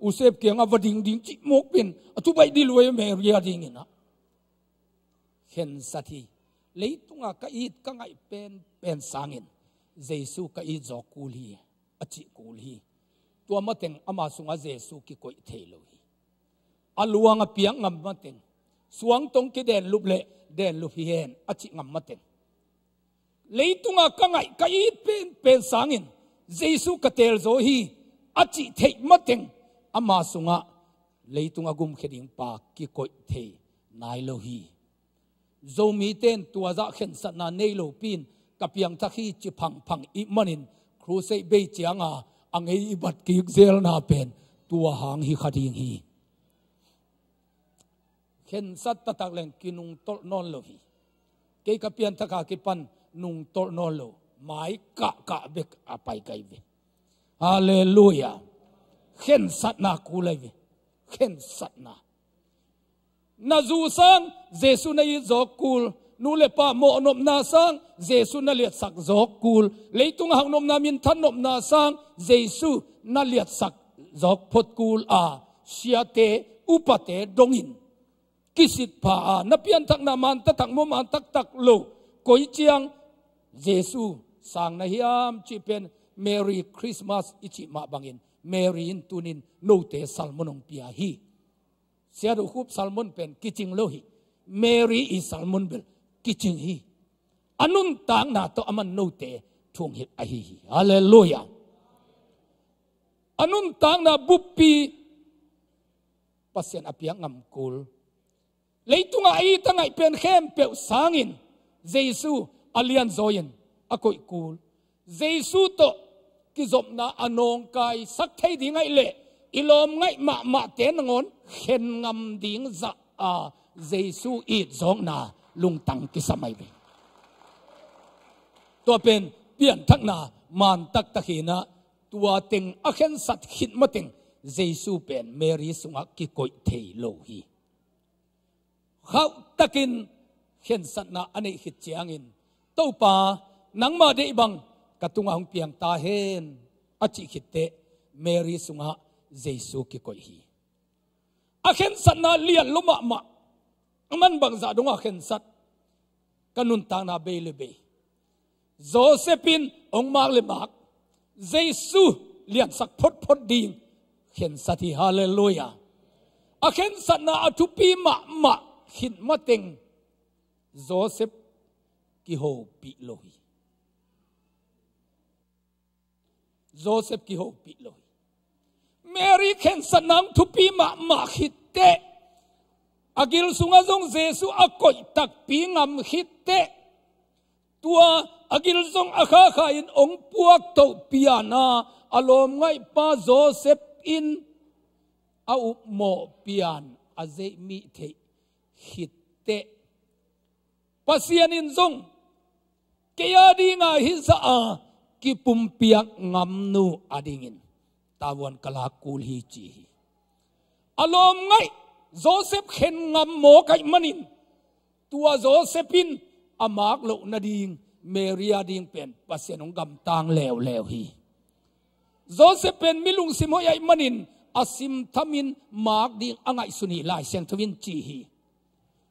usep kiang avading ding chi mok pen atu bai di loi me ria ding ina khen sathi leitunga ka it ka ngai pen sangin Jesu ka i zo kul hi achi kul hi tua mateng ama sunga Jesu ki koi thelo hi aluanga piang ngam mateng suang tong ki den lup hi hen achi ngam mateng leitunga ka ngai ka it pen sangin Jesu ka tel zo hi achi thei mateng ama sunga leitunga gum kheding pa ki koi the nai lo hi zomi ten tuaza khen sana nei lo pin kapiang thakhi chi phang I manin crusade be chianga angei ibat ki zel na pen tua hang hi khading hi khen sat tatak leng kinung tol non lo hi ke kapian thaka ki pan nung tol non lo mai ka bek apai kai ve hallelujah khen sat na ku lai ve khen sat na zu sang Jesu na i zo kul nu le pa mo nom na sang Jesu na liat sak zo kul leitung hang nom na min than nom na sang Jesu na liat sak zo phot kul a siate upate dongin kisit pa na pian thak na man ta thak mo man tak lo koi chiang Jesu sang na hiam chi pen Merry Christmas ichi ma bangin Mary in tunin no te salmonong pia hi siadu Khup salmon pen kiching lo hi Mary is salmon bel kiching hi anun tang na to aman no te thung hit a hi hallelujah anun tang na buppi pasien apiang ngam kul leitunga ai tangai pen khem pe sangin Jesu alian zoyen akoi kul Jesu to ki zop na anong kai sak thei ding ai le ilom ngai ma ten ngon khen ngam ding za a Jesu i zong na lungtang ki samai ve to pen pian thak na man tak takhina tua teng a khen sat khit mateng Jesu pen Mary sunga ki koi thei lo hi khau takin khen sat na ane hit chiangin topa nangma de bang katunga hong piang ta hen achi khitte Mary sunga Jesu ki koi hi a khen sat na lian luma ma man bang za donga khen sat kanun ta na be le be Josephine ong mak le mak Jesu lian sak phot ding khen sat hi hallelujah a khen sat na atupi ma hin mateng Joseph ki ho pi lo hi Joseph ki ho pi lo Mary khen sanam thupi ma hitte agil sunga zong Jesu akoi tak pingam hitte tua agil zong akha kha in ong puak to piana alom ngai pa Joseph in au mo pian aze mi the hitte pasian in zong kaya di nga hisa ki pumpiak ngam nu adingin tawon kalakul hi chi alom ngai Joseph khen ngam mo kai manin tua Josephine amak lo na ding Maria ding pen pasian ong gam tang lew lew hi Joseph pen milung simoy ay manin asim thamin mak ding angai suni lai siang thawin chi hi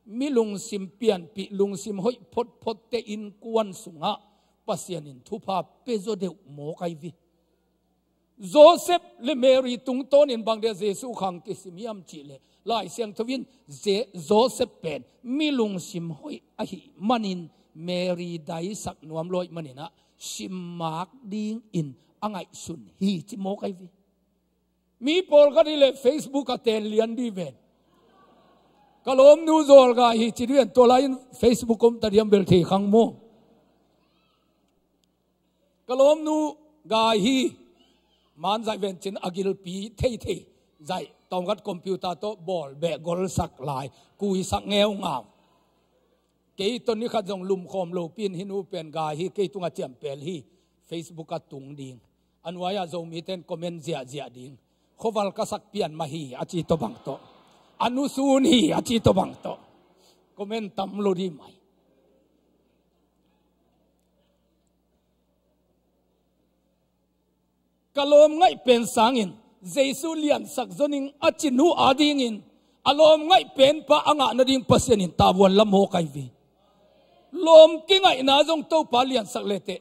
milung sim pian pi lung sim hoi phot phot te in kuan sunga pasian in thupa pezo de mo kai vi Joseph le Mary tung ton in bang de Jesu khang ki simiam chi le lai siang thawin Joseph pen milung sim hoi a hi manin Mary dai sak nuam loi manina sim mak ding in angai sun hi chi mo kai vi mi por ka le Facebook ka ten lian di ven kalom nu zol ga hi chi rian to lain Facebook kom ta diam bel the khang mo kalom nu ga hi man zai ven chin agil pi thei thei zai tong gat computer to bol be gol sak lai kui sak ngeu ngam ke ton ni kha jong lum khom lo pin hinu pen ga hi ke tunga chem pel hi Facebook ka tung ding anwaya zo mi ten comment zia zia ding khowal ka sak pian ma hi achi to bang to anu sun hi achi to bang to comment tam lo di mai kalom ngai pen sangin Jesu lian sak zoning achinu adingin alom ngai pen pa anga na ding pasienin tawon lam ho kai vi lom ki ngai na jong to pa lian sak lete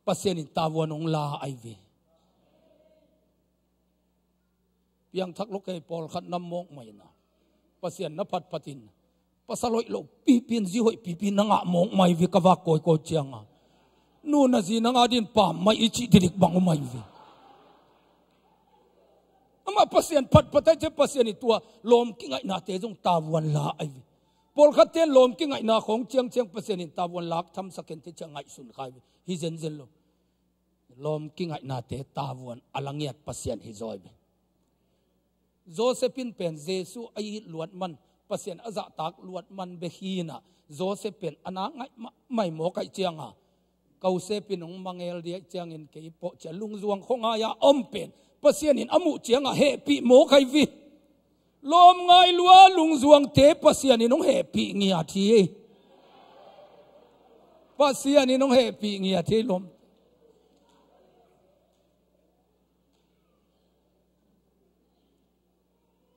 pasienin tawon ong la ai vi piang thak lo kai pol khat nam mok mai na pasien na phat patin pasaloi lo pipin ji hoi pipin nga mok mai vi ka wa koi ko chianga nu na ji na nga din pa mai ichi dirik bang mai vi ama pasien phat patai che pasien itua lom ki ngai na te jong tawon la ai vi pol khat ten lom ki ngai na khong chiang chiang pasien in tawon lak tham saken te changai sun khai hi zen zen lo lom ki ngai na te tawon alangiat pasien hi zoi be Josephine pen Jesu ai luat man pasien aza tak luat man be hina Joseph pen ana ngai mai mo kai chianga kau se pinong mangel dia chiang in ke po cha lung zuang khonghia om pen pasien in amu chianga he pi mo kai vi lom ngai lua lung zuang te pasien in ong he pi ngia thi pasien in ong he pi ngia thi lom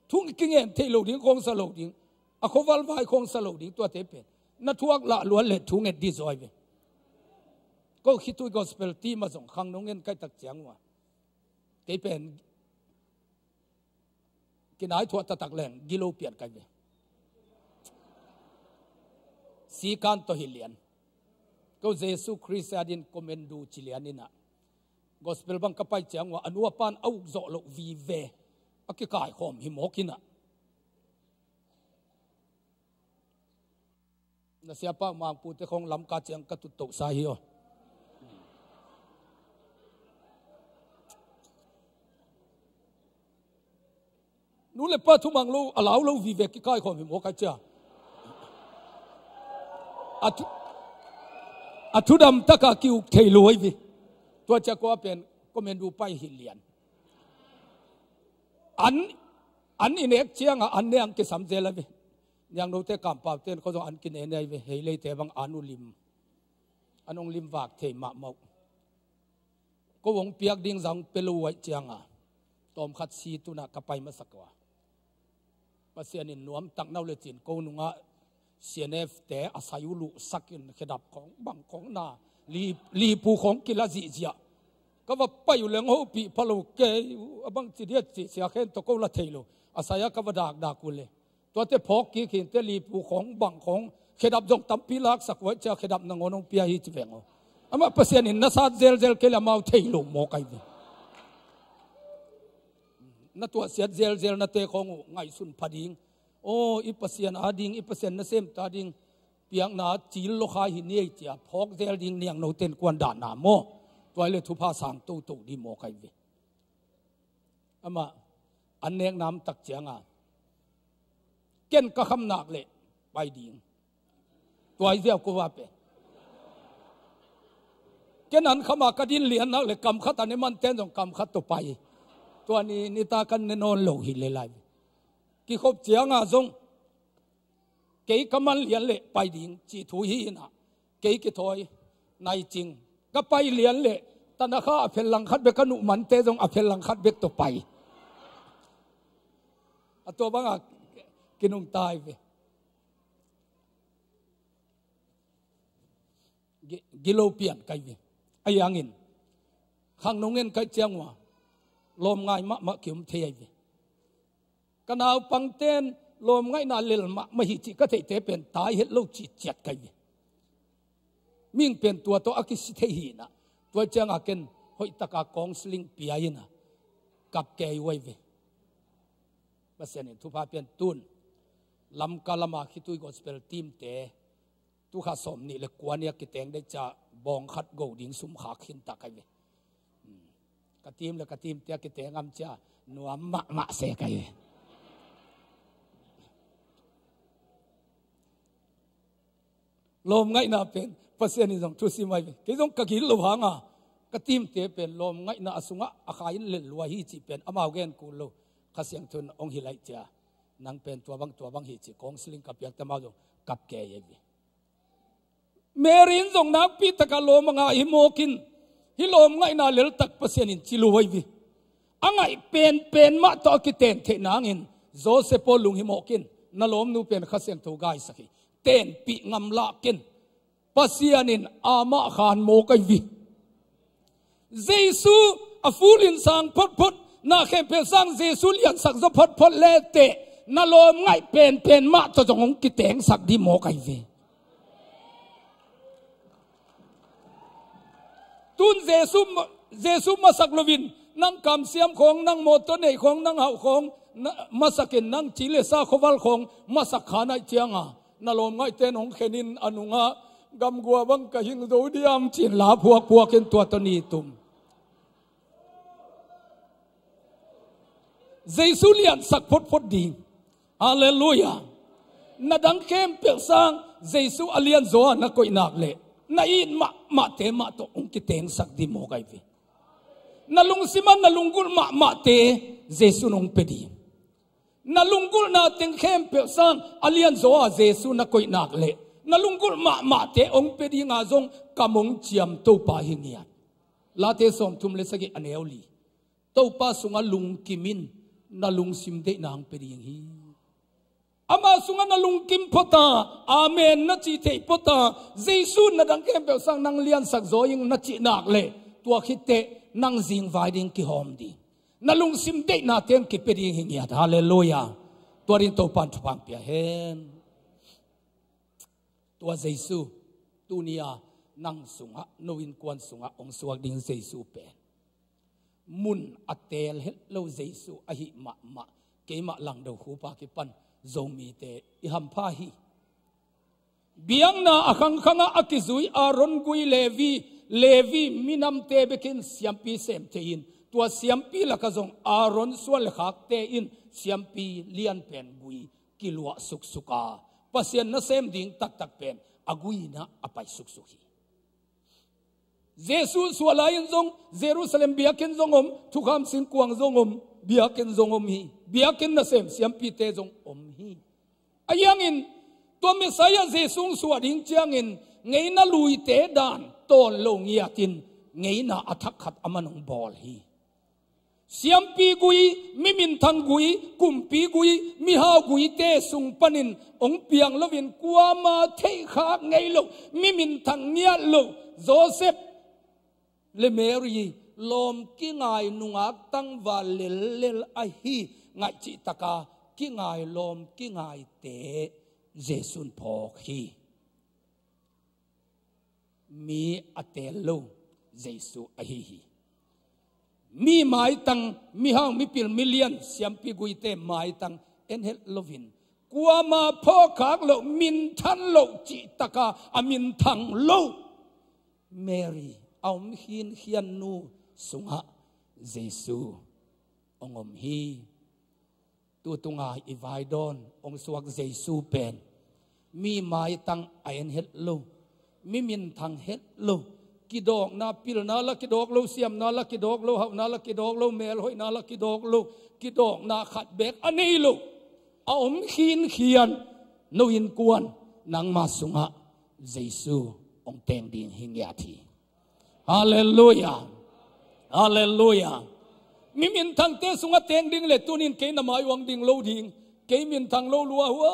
thung kingen te lo ding kong sa lo ding a khowal vai kong sa lo ding to te pen na thuak la luan le thung et di zoi ve ko khitu gospel ti ma jong khang nong en kai tak chiang wa ke pen kinai thua ta tak leng gilo pian kai ve si kan to hilian ko Jesu Christ adin komendu chilianina gospel bang kapai chiang wa anua pan au zo lo vi ve akikai khom himokina na siapa mang pu te khong lam ka chiang ka tu to sa hi o nu le pa thu mang lo alaw lo vi ve ki kai khom himok ka cha atu dam taka ki uk thei loi vi to cha ko pen komendu pai hilian an inek chiang an neang ke samjela ve yang no te kam pa ten ko an kin enai ve hele te bang anu lim anong lim wak the ma mau ko wong piak ding jang pelu wai chianga tom khat si tu na ka pai ma sakwa pasien in nuam tak nau le chin ko nunga CNF te asayulu sakin khedap khong bang khong na li pu khong kila ji jia ka wa pai leng ho pi phalo ke abang chi dia chi sia khen to ko la theilo asaya ka wa dak kule to te phok ki khin te li pu khong bang khong khedap jong tam pi lak sakwa cha khedap na ngonong pia hi chi vengo ama pasien in na sat zel ke la mau theilo mo kai vi na to siat zel na te khong ngai sun phading โอ้อีปัสยันอาดิงอีปัสยันนั่นเซมตาดิงเปียงนาจีลโลคายหินเนียจียพอกเดลดิงเนียงโนเตนกวนด่านนาโมตัวเลทุพาสังตูตูดีโมไกเวอามาอันเนกน้ำตักเจียงอ่ะเก่นก็คำหนักเลยไปดิงตัวเดียวก็ว่าเป็นเก่นนั้นขมากระดินเลียนนักเลยกำขัดอันนี้มันเต้นตรงกำขัดตัวไปตัวนี้นิตากันเนนอนโลหิเลยไรกี่ครบเจียงอ่ะทรงเกี่ยกมันเลียนเลยไปดิงจีทุยนะเกี่ยกิถอยในจริงก็ไปเลียนเลยตอนนั้นข้าอภิลังคัดเบกนุมันเต้ตรงอภิลังคัดเบกตัวไปตัวบ้างกินนุ่งตายไปกิโลเปียนไกไปไอ้ยังเงินข้างนงเงินไกเจียงว่าลมง่ายมะเขียมเทียไปกันเอาปังเต้นลมง่ายนาเลี้ยมะไม่หิจิก็เตะเป็นตายเห็ดลูกจีเจ็ดไกไปมิ่งเป็นตัวอักิสิเทียนะตัวเจียงอากินหอยตะกากองสลิงเปียนะกับแกไว้ไปภาษาเนี่ยทุพาเปลี่ยนตุนลำกาลมาคิดตุยกอสเปลทีมเตะทุกข้าสมนี่เลยกวนเนี่ยกิเตงได้จะบองขัดโกดิ่งสุมขาขึ้นตะไคร้กระทีมเลยกระทีมเตะกิเตงอัมจ้าหนัวมะเสกไก่ลมไงน่าเป็นภาษานี่ต้องทุสิไม่เป็นที่ต้องกระกินลมหางอ่ะกระทีมเตะเป็นลมไงน่าสุงะอาคายเล่นลวยฮิจิเป็นอามาเกนกูโลข้าเสียงทุนองค์ฮิไลจ้านังเป็นตัวบางฮิจิของสลิงกับยักษ์ตะมาดูกับแกยังไงเมรินส่งนักพิตกาโลมังฮิโมกินฮิโลมไงน่าเลี้ยตักเปอร์เซ็นต์จิลุไว้วิอังไงเป็นมาต่อกิเตนเทนังอินโจเซโปลุงฮิโมกินนั่นลมนูเป็นข้าเสียงตัวไกสักเตนปีงำลากินเปอร์เซ็นต์อามาขานโมกวิเยซูอฟูลินสังพดนาเข้มเป็นสังเยซูเลียนสักจะพดเลเตนั่นลมไงเป็นมาต่อจงกิเตงสักดีโมกวิตุนเยซูมาสักลวินนั่งกำเสียมของนั่งโมตเนของนั่งเฮาของมาสักินนั่งจิเลซาขวัลของมาสักขานาเจียงอ่ะนั่นลมไงเตนของเขนินอนุงะกำกัวบังกะหิงดูดิยามจินลาพวกเห็นตัวตนีตุมเยซูเลียนสักพดดีฮาเลลูยานาดังเข้มเปียกสร้างเยซูอเลียนโซนักก็อินักเล่นาอินมาเตมาโตองกิเตงสักดีโมไกวินาลุงซิมันนาลุงกุลมาเตเยซูนงเปดีนาลุงกุลนาเต็งเข้มเปียกสังอเลียนโซอาเยซูนักก็อินักเล่นาลุงกุลมาเตองเปดีงาจงกำมงเจียมตัวปาหิเนียลาเตสอมทุมเลสกิอันเอลลีตัวปาสุงาลุงกิมินนาลุงซิมเดนางเปดีงฮีอามาสุงานาลุงกิมพตาอาเมนนัจิเทพตาเยซูนาดังเข้มเปียกสังนางเลียนสักโซยิงนัจินักเล่ตัวคิดเตนังจิงไวดิงกิหอมดีนาลุงซิมเดนาเตมกิเปดีงฮีเนียฮาเลลูยาตัวรินตัวปันทุพังเปียเฮนตัวเยซูตัวนี้นั่งสุงะโนวินกวนสุงะองสวกดิ่งเยซูเป็นมุนอัตเตลเฮลโลเยซูอหิมะเกมะหลังเดาคูปากิปันโจมีเตอิฮัมพาฮีเบียงนาอคังคังอากิซุยอารอนกุยเลวีมินัมเตเบกินเสียมปีเซมเทอินตัวเสียมปีละกะจงอารอนส่วนเลขักเตอินเสียมปีเลียนเป็นกุยกิลวะสุกาปัสยันนัเซมดิ่งตักเป็นอากุยนะอภัยสุขีเยซูสวาลายินจงเยรูซาเล็มเบียกินจงทุกคำสินกวางจงเบียกินจงฮีเบียกินนัเซมเสียมปีเตจงฮีอายังอินตัวเมสายาเยซูสวดดิ่งจังอินไงน่าลุยเตดานตอนลงยากินไงน่าอัฐขัดอามันงบอลฮีเสียมปีกุยมิมินทังกุยกุมปีกุยมิฮากุยเตสุงปนินองเปียงลวินกัวมาเทขาไงลูกมิมินทังเนียลูกโจเซฟเลเมรีลมกิงายนุงักตั้งวาเลอฮีไงจิตกากิงายลมกิงายเตเยซุนพอฮีมีอเตโลเยซูอฮีมีหมายตังมีห้างมีปิลมิเลียนเสียมปีกุยเตหมายตังเอ็นเฮลโลวินก กัวมาพ่อขากโลมินทันโลจิตกาอามินทังโลเมรีเอาหินเขียนนูสุงหะเยซูองอมฮีตัวตุงาอีไวดอนองสวกเยซูเป็นมีไม้ตังไอเอ็นเฮดโลมีมินทังเฮดโลกิดอกนาปิลนาละกิดอกโลเสียมนาละกิดอกโลหาวนาละกิดอกโลเมลหอยนาละกิดอกโลกิดอกนาขัดเบกอันนี้โลเอาหินเขียนนูอินกวนนางมาสุงหะเยซูองเตงดิงหิงยาทีฮาเลลูยาฮาเลลูยามีมินทางเตสุงะเตงดิงเลตุนินเกนามายวังดิงโลดิงเกมินทางโลลัวหัว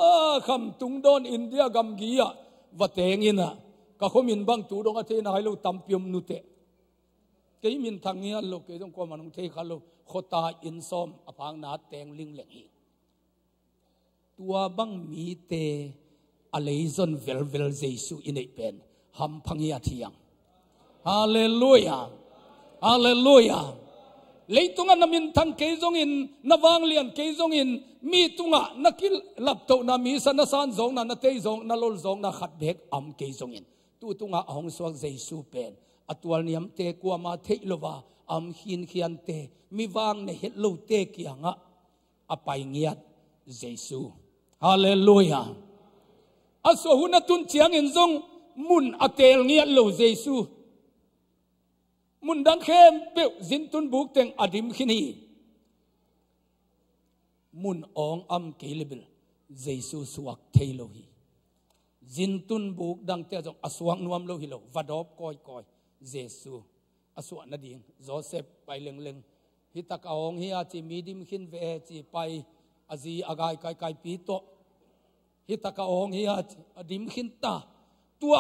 คำตุงดอนอินเดียกัมกียะวัดเตงอินะก็เขามินบังตูดงอาเทนายโลตัมพิมนุเตเกมินทางเนี้ยโลเกจงความมันเทคาโลโคตาอินซอมอภังนาเตงลิงเหลงฮีตัวบังมีเตอเลซอนเวลเวลเจสุอินเอเป็นฮัมพังยาทียังฮาเลลูยาฮาเลลูยาเลยตุงะนามินทังเกจงอินนาวางเลียนเกจงอินมีตุงะนักกิลลับโตนามีสันนัสานจงนาเตจงนาลลจงนาขัดเบกอัมเกจงอินตุงะหงสวกเจสุเป็นอัตวัลนิยมเตกัวมาเทโลวาอัมหินเขียนเตมีวางในเฮโลเตเกียงะอภัยเงียดเจสุฮาเลลูยาอาสหุนตุนเชียงอินจงมุนอเตลเงียดโลเจสุมุนดังเข้มเปวจินตุนบุกเตงอดิมขินีมุนองอัมเกลิเบลเจสุสวกเทโลฮีจินตุนบุกดังเตจงอสวงนวมโลหิโลวัดอบคอยเจสุอสวนาดิงโจเซฟไปเล็งฮิตากองเฮียจีมีดิมขินเวจีไปอาจีอากายไกปีโตฮิตากองเฮียอดิมขินตาตัว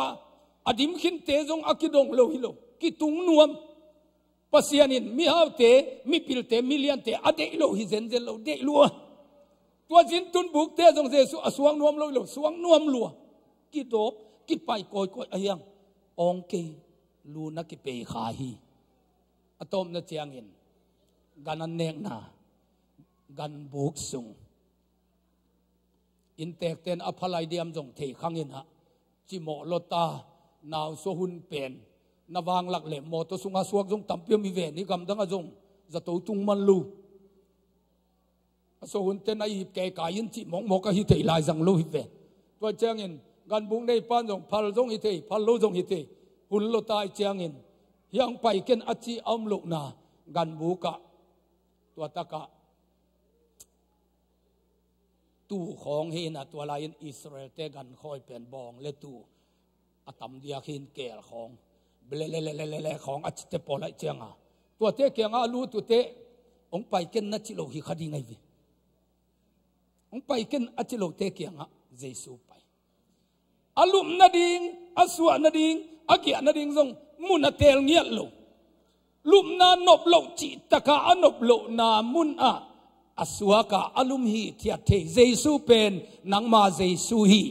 อดิมขินเตจงอากิดงโลหิโลกิตุงนวมปัสยานินมีฮาวเตมีปิลเตมีเลียนเตอเดโลฮิเซนเซโลเดลัวตัวจินตุนบุกเตจงเจสุอสวงนวมโลหิโลสวงนวมลัวกิดบกิไปกอยอายังองเกลูนักกิเปขาฮีอะตอมนะเจียงอินกันเนกนากันบุกสุงอินเตกเตนอภัลายเดียมจงเทขังอินฮะจิโมโลตานาวโซหุนเป็นนาวางหลักเหลมโมตสุงอาสวกจงตัมเปียมีเวนิกำดังอจงจะตูตุงมันลูโซหุนเตนไอฮิบแกกายินจิมองโมกะฮิเทลายจังลูฮิเวตัวเจียงอินกันบุงในปานจงพัลจงฮิเทพัลโลจงฮิเทหุ่นโลตายเจียงอินยังไปเกินอจิอัมลุนากันบุกะตัวตะกะตู้ของเฮนะตัวลายอิสราเอลเตกันคอยเป็นบองเลตู้อตัมเดียขินเกลของเบลเลของอจิเตปอลเจียงอ่ะตัวเตเกียงอาลูตัวเตองไปเกินนัจิโลหิคดีไงวิองไปเกินอจิโลเตเกียงอ่ะเยซูไปอาลุมนาดิงอาสวนาดิงอาเกียนาดิงจงมุนเตลเงียโลลุมนานบโลจิตกาอนบโลนามุนอาอสวกาอลุมฮีเทียเทเยซูเป็นนังมาเยซูฮี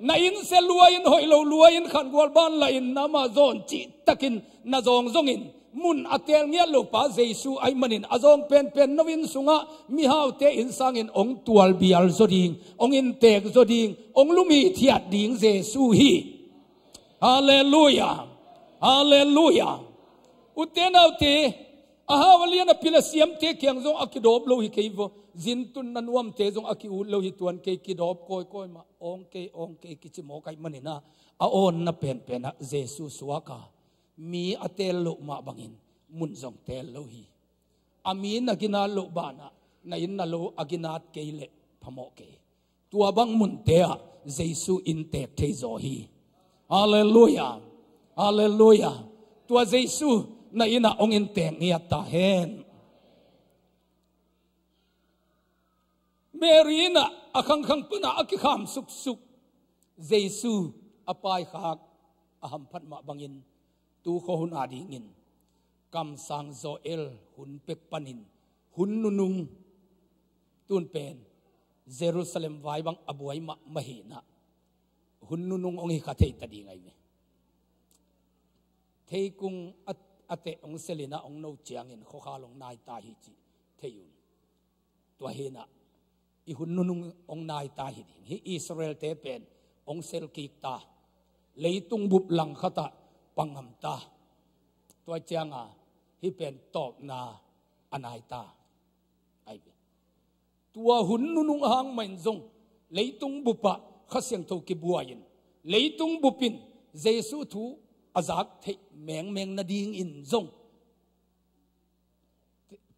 นายอินเซลวยอินหอยโลลวยอินขันกวลบ้านลายอินนามาโซนจิตกินนาจงจงอินมุนอเตลเงียโลป้าเยซูไอมันินอาจงเป็นนวินสุงะมีฮาวเตอินสังอินองตัวลบิอัลโซดิงองอินเตกโซดิงองลุมีเทียดิงเยซูฮีฮาเลลูยาฮาเลลูยาอุเทนเอาเตอาฮาวเลียนพิลเซียมเตเกียงจงอากิดอบโลหิเคยโวจินตุนนันวมเตจงอากิอุโลหิตวนเคกิดอบคอยมาองเคกิจิโมกายมันนี่นะอาโอนนับเป็นนะเยซูสวากามีอเตลโลมาบังอินมุนจงเตลโลหิอามีนักินาโลบานะนาอินนาโลอากินาเกเลพโมเกตัวบังมุนเตะเยซูอินเตเทโซฮีฮาเลลูยาฮาเลลูยาตัวเยซูนาอินาองอินเตงเงียตาเฮนเมรีน่ะอาคังปนะอากิขามสุกเยซูอปายขากอาหัมพัดมาบังอินตูโคหุนอาดิงินกำสังโซเอลหุนเป็กปันินหุนนุงตุนเป็นเยรูซาเล็มไว้บังอบวยมะเฮนะหุนนุงองค์ข้าเทตดีไงเนี่ยเทกุงอเตองเซลินะองโนเจียงอินข้อขาลงนายตาฮิจิเทยุนตัวเฮนะ i hun nunung ong nai ta hi ding hi Israel te pen ong sel ki ta leitung bup lang khata pangam ta tua changa hi pen top na anai ta ai be tua hun nunung hang main zong leitung bupa khasiang tho ki buain leitung bupin jesu thu azak thei meng na ding in zong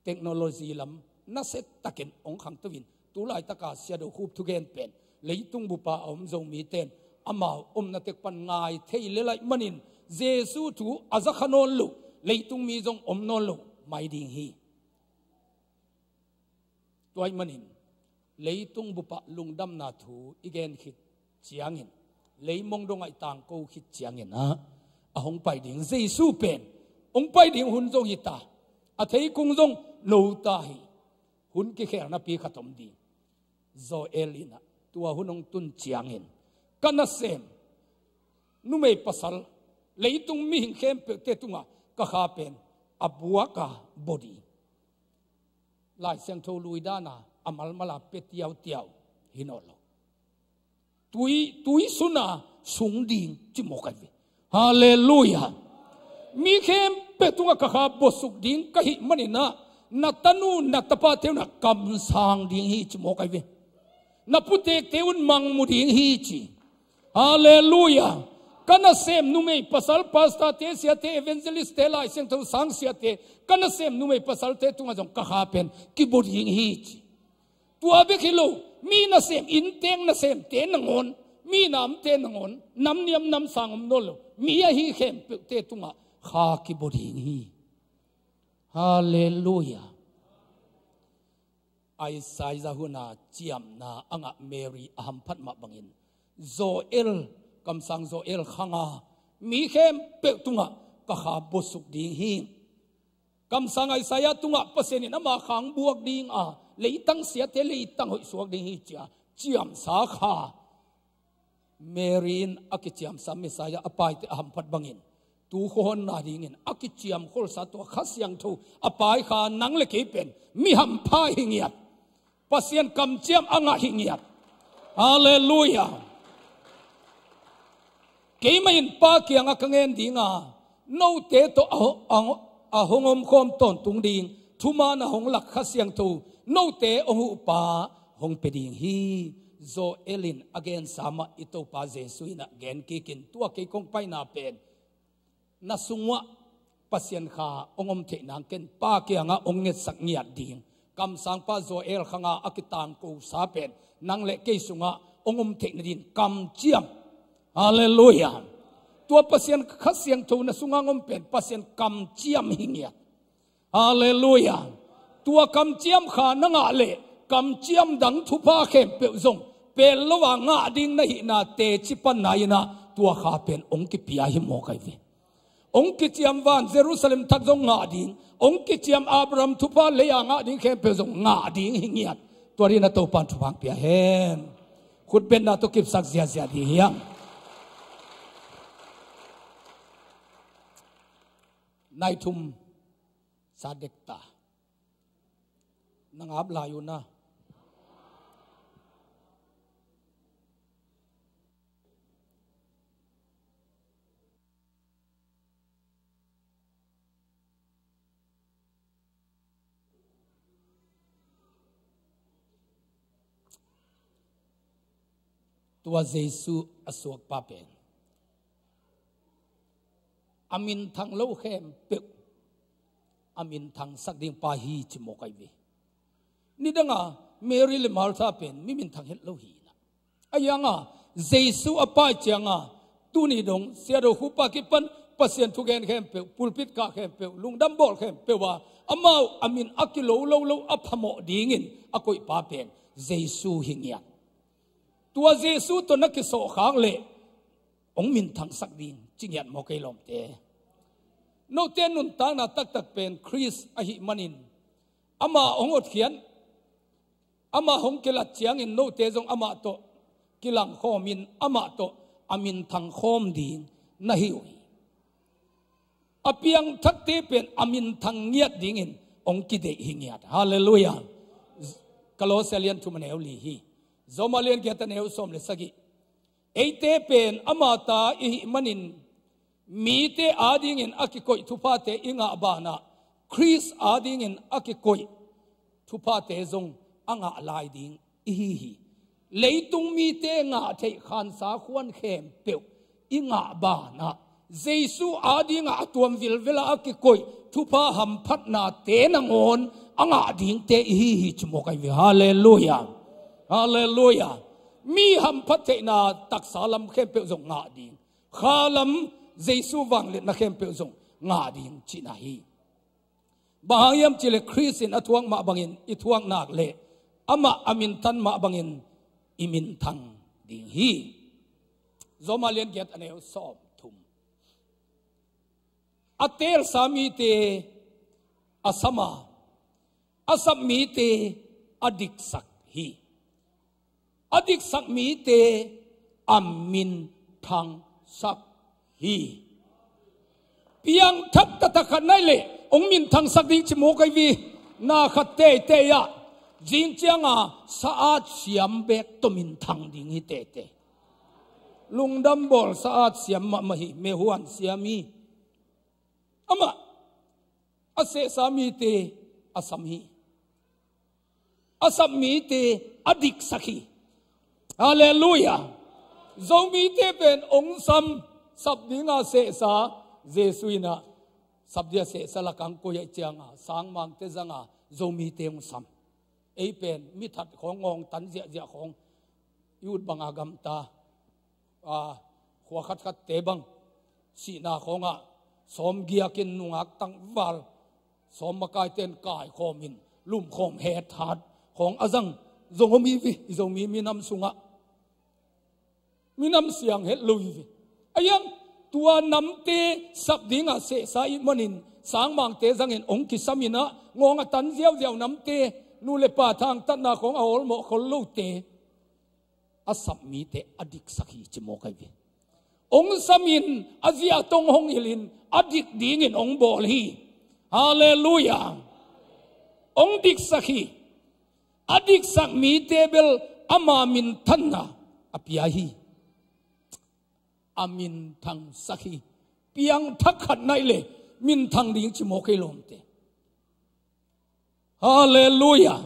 technology lam na set taken ong khang tawin tu lai taka sia do khup thu gen pen leitung bupa om zong mi ten amao na tek pan ngai thei le lai manin jesu thu azakhanon lu leitung mi zong om non lu mai ding hi toy manin leitung bupa lungdam na thu igen khit chiangin leimong dong ai tang ko khit chiangin a ahong pai ding jesu pen ong pai ding hun zong hi ta a thei kung zong no ta hi hun ki kher na pi khatom di zo elina tua hunong tun chiangin kana sem nu mei pasal leitung mi hin khem pe te tunga ka kha pen abua ka body lai sang tho lui dana amal mala pe tiao hinolo tui suna sung ding chi mo kai hallelujah mi khem pe tunga ka kha bosuk ding ka hi manina na tanu na tapa te na kam sang ding hi chi mo kai ve na putek te un mang mu ding hi chi hallelujah kana sem nu mei pasal pastor te sia te evangelist te lai seng tho sang sia te kana sem nu mei pasal te tunga jong ka ha pen ki bo ding hi chi tua be khilo mi na sem in teng na sem te na ngon mi nam te na ngon nam niam nam sangom nol mi a hi khem pe te tunga kha ki bo ding hi hallelujah ai sai za huna chiam na anga Mary aham phat ma bangin Joel kam sang Joel khanga mi khem pe tunga ka kha bosuk ding hi kam sang ai saya tunga pasenin ama khang buak ding a leitang sia te leitang hoi suak ding hi cha chiam sa kha Maryin akichiam sa Messiah apai te aham phat bangin tu khon na dingin akichiam khol sa to khasyang tho apai kha nang le ke pen mi ham pha hingiat pasien kam chiam anga hingiat hallelujah ke main pa kyang akangen dinga no te to ahongom khom ton tung ding thuma na hong lak khasyang tho no te ohu pa hong peding hi zo elin again sama ito pa jesuina gen kikin tua ke kong pai na pen na sungwa pasien kha ongom the nang ken pa kyanga ongne sakniat ding kam sang pa zo el khanga akitang ko sa pen nang le ke sunga ongom the na din kam chiam hallelujah tua pasien khasyang tho na sunga ngom pen pasien kam chiam hingia hallelujah tua kam chiam kha nanga le kam chiam dang thupa khem pe zong pe lowa nga ding na hi na te chipan na ina tua kha pen ong ki pia hi mo kai ve ong ki chiam van Jerusalem thak zong nga ding ong ki chiam Abraham thupa le ya nga ding khem pe zong nga ding hingiat tua ri na to pan thupang pia hen khut ben na to kip sak zia di hiam nai thum sadekta nangab layo na tua Jesu asok papen amin thang lo khem pe amin thang sak ding pa hi chi mo kai ve ni danga Mary le Martha pen mi min thang het lo hi na ayanga Jesu apa changa tu ni dong sia do khupa ki pan pasien thu gen khem pe pulpit ka khem pe lungdam bol khem pe wa amau amin akilo lo aphamo dingin akoi pa pen Jesu hingya tua Jesu to na ki so khang le ong min thang sak ding chingyat mo kai lom te no ten nun ta na tak pen Chris a hi manin ama ongot khian ama hong kelat chiang in no te jong ama to kilang khomin ama to amin thang khom ding na hi apiang thak te pen amin thang ngiat ding in ong ki de hingiat hallelujah Kalosalian to Maneli he. Zomalian get an el som lesagi. Eite pen amata I manin mite adding in akikoi tupate inga abana. Chris adding in akikoi tupate zong anga liding ihi. Leitung mite nga te khansa khuan khem peu inga bana. Jesu adding atuam vilvela akikoi tupa hampat na te nangon anga ding te ihi chmokai vi. Hallelujah. Hallelujah. Mi hampat te na taksalam khem peu zong nga ding. Khalam Jesu wanglet na khem peu zong nga ding chinahi. Bahayam chile Christian atuang ma bangin ituang nak le ama amintan ma bangin imintang ding hi zomalian get anel som thum atel sami te asama asam mi te adik sak hi adik sak mi te amin thang sak hi piang thak tatakhan nai le ong min thang sak ding chimo kai vi na khat te ya jing chianga saat siam bek to min thang ding hi te lungdam bol saat siam ma hi me huan siami ama ase sami te asam hi asam mi te adik sakhi. Hallelujah. Zomi te ben ong sam sabdinga se sa jesuina sabdia se salakang ko ya chianga sang mang te zanga zomi te ong sam ei pen mi that khong ngong tan zia khong yut bangagam ta khwa khat khat te bang si na khonga som gia kin nungak tang wal som makai ten kai khomin lum khom he that khong azang zongomi vi zomi minam sunga minam siang het lui vi ayang tua namte sabdinga se sai manin sang mang te zangin ong kisamina ngonga tan ziaw namte nule pa thang tan na khong ahol mo kholu te asap mi te adik sakhi chimo kai ve ong samin azia tong hong hilin adik dingin ong bol hi. Hallelujah. Ong dik sakhi adik sak mi te bel ama min thanna apia hi amin thang sakhi piang thakhat nai le min thang ding chimo kai lom te. Hallelujah.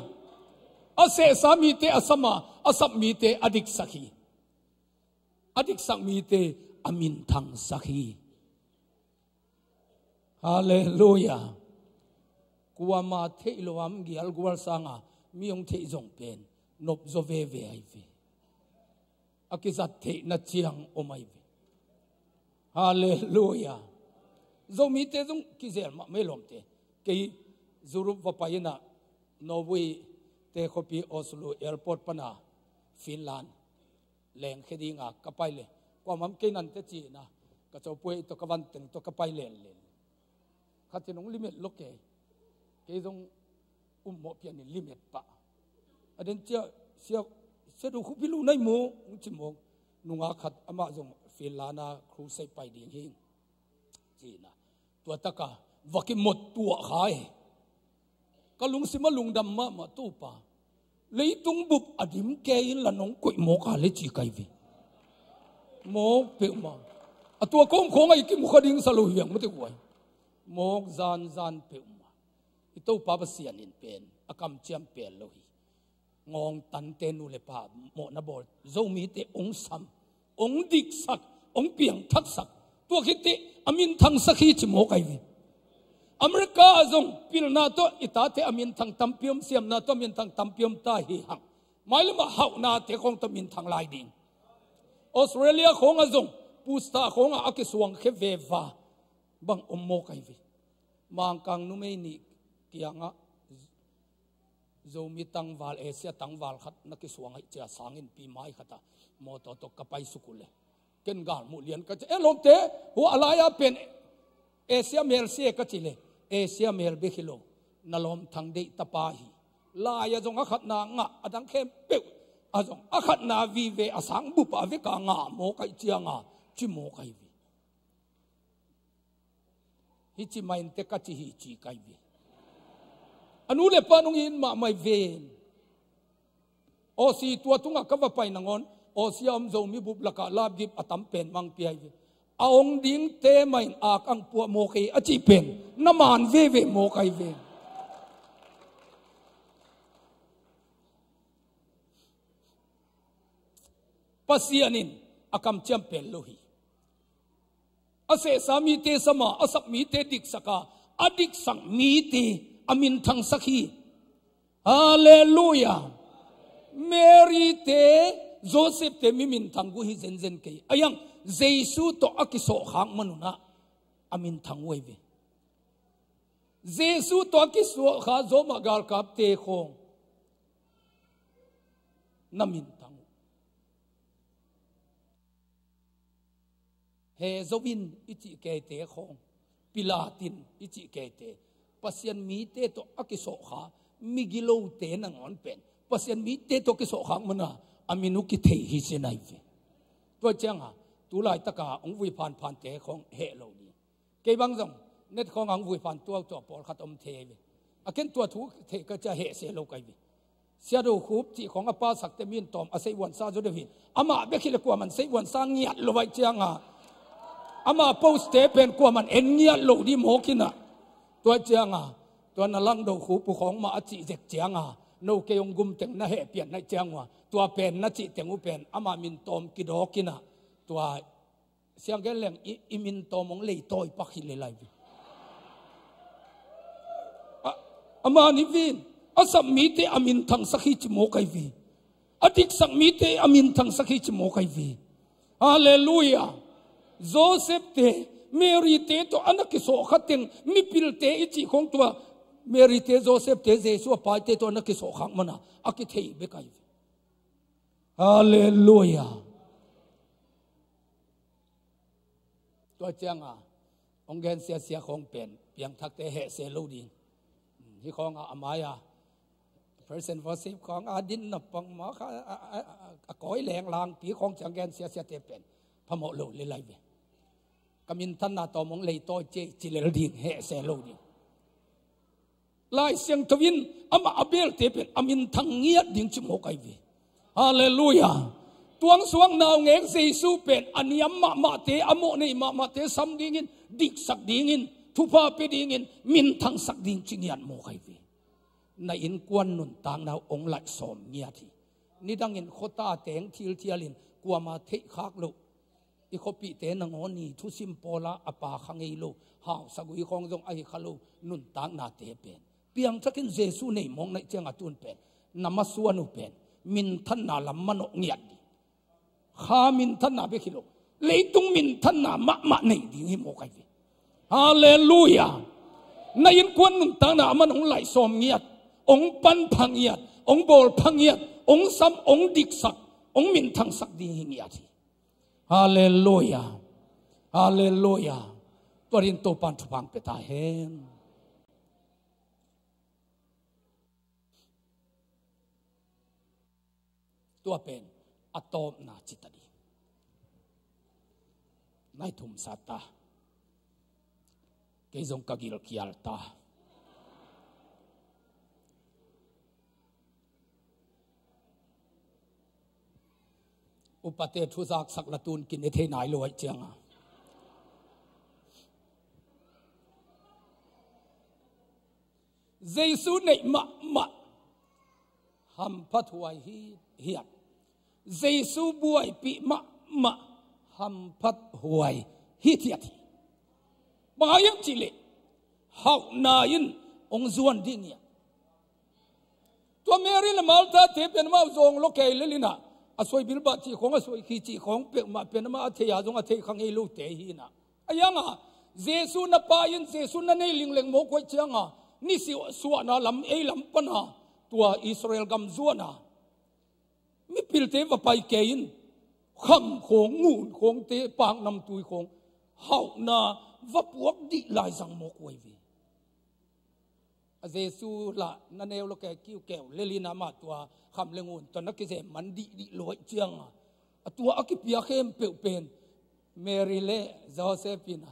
Ase sami te asama asap mi te adik sakhi adik sak mi te amin thang sakhi. Hallelujah. Kuama te iloam gial gwal sanga miong te zong pen nop zo ve ve ai ve akizat te na chiang omai ve. Hallelujah. Zomi te zong kizel ma melom te ke Zurup vapayina Norway te kopi Oslo airport pana Finland Langh khedinga kapaile kwamam kenan te chi na ka chopoi to kawan teng to kapaile le khatinong limit loke ke jong mo pian ni limit pa aden chia sia sedu khupilu nai mo chimo nunga khat ama jong Finlanda cruise pai ding hi chi na to taka vakimot tua khai kalung sima lungdam ma TOPA leitung bup adim ke in lanong koi mo ka le chi kai vi mo pe ma atua kom khong ai ki mu khading salu hiang mate kwai mo zan pe ma ito pa ba sian in pen akam chiam pe lo hi ngong tan te nu le pa mo na bol zo mi te ong sam ong dik sak ong piang thak sak tua khite amin thang sakhi chi mo kai vi Amerika azong pil na to itate amin thang tampiom siam na to min thang tampiom ta hi hang mailama hau na te khong to min thang lai ding Australia khong azong pusta khong a ke suang khe ve va bang ommo kai vi mang kang nu mei ni kianga zomi tang wal Asia tang wal khat na ke suang ai cha sangin pi mai khata mo to kapai sukule ken gal mu lian ka elom te hu alaya pen Asia mel se ka chile Asia mel bekhilo nalom thang dei tapahi la ya jong akhat na nga adang khem pe azong akhat na vi ve asang bu pa ve ka nga mo kai chianga chi mo kai vi hi chi main te ka chi hi chi kai vi anu le panung in ma mai ven โอซีตัวตุงก็ว่าไปนังอนโอซีอมโจมีบุบละกะลาบดิบอตัมเป็นมังเปียเอาองดิ้งเตไม่อากังปัวโมกีอจิเป็นน้ำมันเวโมกายเวปัสยานินอากำจำเป็นโลหิอาเสสามีเตสมาอาสักมีเตดิกสกาอดิกสังมีเตอามินทังสักฮีฮาเลลูยาเมรีเตโจเซฟเตมิมินทังกุฮิเซนเซนเกยอายังเจสุโตอากิโซขังมนุนะอามินทังเวเวเจสุโตอากิโซขาโจมากาลกับเตคงนามินทังเฮโจวินอิจิเกเตคงปิลาตินอิจิเกเตปัสยันมีเตโตอากิโซขามิกิโลเตนังอนเป็นปัสยันมีเตโตกิโซขังมนะอามินุกิเทฮิเซนัยเวตัวเจ้าตุลายตะกาองวิพานผ่านเตะของเฮโลดีเกี่ยบังจงเน็ตขององวิพานตัวปอลขัดอมเทวิอาเก็นตัวทุกเทก็จะเฮเซโลกัยวิเสียดูคูบจีของอปาสักเตมินตอมอาศัยวันซาจุดวินอามาเบคิเลกว่ามันเสวันซาเงียดโลไว้เจ้าอามาโพสเตเป็นกว่ามันเอ็นเงียดโลดีโมกินะตัวเจ้าตัวนั่งลังดูคูบของมาอจิเจกเจ้าโนเกยงกุมเต็งน่าเฮเปลี่ยนในเจ้าตัวเป็นนัจิเต็งอุเป็นอามามินตอมกิดอกินะตัวเสียงแกเลี้ยงอิมินโตมองเลยโตยปักหิเลไลวิอามานิวินอาสัมมีเตอามินทังสักฮิจโมกัยวีอดิกสักมีเตอามินทังสักฮิจโมกัยวีฮาเลลูยาโจเซฟเตเมรีเตตัวอันนักโสขัดเต็งมีพิลเตอิจิของตัวเมรีเตโจเซฟเตเจสัวปายเตตัวนักโสขังมันอากิเทยเบกัยวีฮาเลลูยาตัวเจ้าองเกนเสียของเป็นเพียงทักแต่เหเสลูดิงที่ของอามายา person for save ของอาดินนับปังมาค่ะก้อยแหลงลางปีของจังเกนเสียเตเป็นพระโมโลเลยไลเวกมินทันนาตอมงเลยโตเจจิเลดิงเหเสลูดิงลายเสียงทวินอามาอเบลเตเป็นอามินทังเงียดดิงจิโมกไอเวฮาเลลูยาตัวงสวงนาวเงงเซซูเป็นอันยามมาเตอโมนี่มาเตสัมดิ่งินดิกสักดิ่งินทุพาเปดิ่งินมินทังสักดิ่งจิงยันโมไควีในอินกวนนุนต่างนาวองไหลสมเงียทีนี่ดังอินโคตาเตงทิลเทียลินกว่ามาเทคักลุอีโคปีเตนังอนีทุสิมโปลาอปาขังเอโลหาวสกุยของจงไอขลุนุนต่างนาเตเป็นเพียงสักินเจซูในมองในเจียงอตุนเป็นนามาสวนุเป็นมินทันนาลำมันอกเงียดข้ามินท่านนาเบคิโลเลยตุงมินท่านนามะในดิ่งหิโมกัยวีฮาเลลูยาในยินกวนนุนต่างนามันองไหลสมเงียดองปันพังเงียดองโบลพังเงียดองซ้ำองดิกสักองมินทังสักดิ่งหิเงียดฮาเลลูยาฮาเลลูยาตัวรินโตปันทุพังเปตาเฮนตัวเป็นอะตอมนาจิตดีนายทุมสัตตาเกยงกากิลกิยัลตาอุปเทศทุสักสักละตูนกินเอเทนายลอยเจียงเจสุในมะฮัมพัทวายเฮียเจสุบวยปีมะฮัมพัดหวยฮิตยทีบายังจิเลฮาวนายินองจวนดิ่งเนี่ยตัวเมริลมาลตาเทเป็นมาจงโลกเกลลินะอาศัยบิลบาจีของอาศัยขีจีของเปียมาเป็นมาเทียจงอาเทขังเอลูเตหินะอายังเจสุนับปายินเจสุนันเอลิงเลงโมกวยเจียงนี่สิสวนาลำเอลำปนาตัวอิสราเอลกำจวนมิพิลเทวไปเกยินคำของงูของเตปางนำตุยของเฮานาวับวับดิลายสังโมกวยวีเจสุละนั่นเอวโลกกิ้วแก้วเลลินามาตัวคำเลงูตอนนักกิเสมันดิลอยเจียงตัวอักพิยาเข้มเปลวเป็นเมริเลโจเซฟินา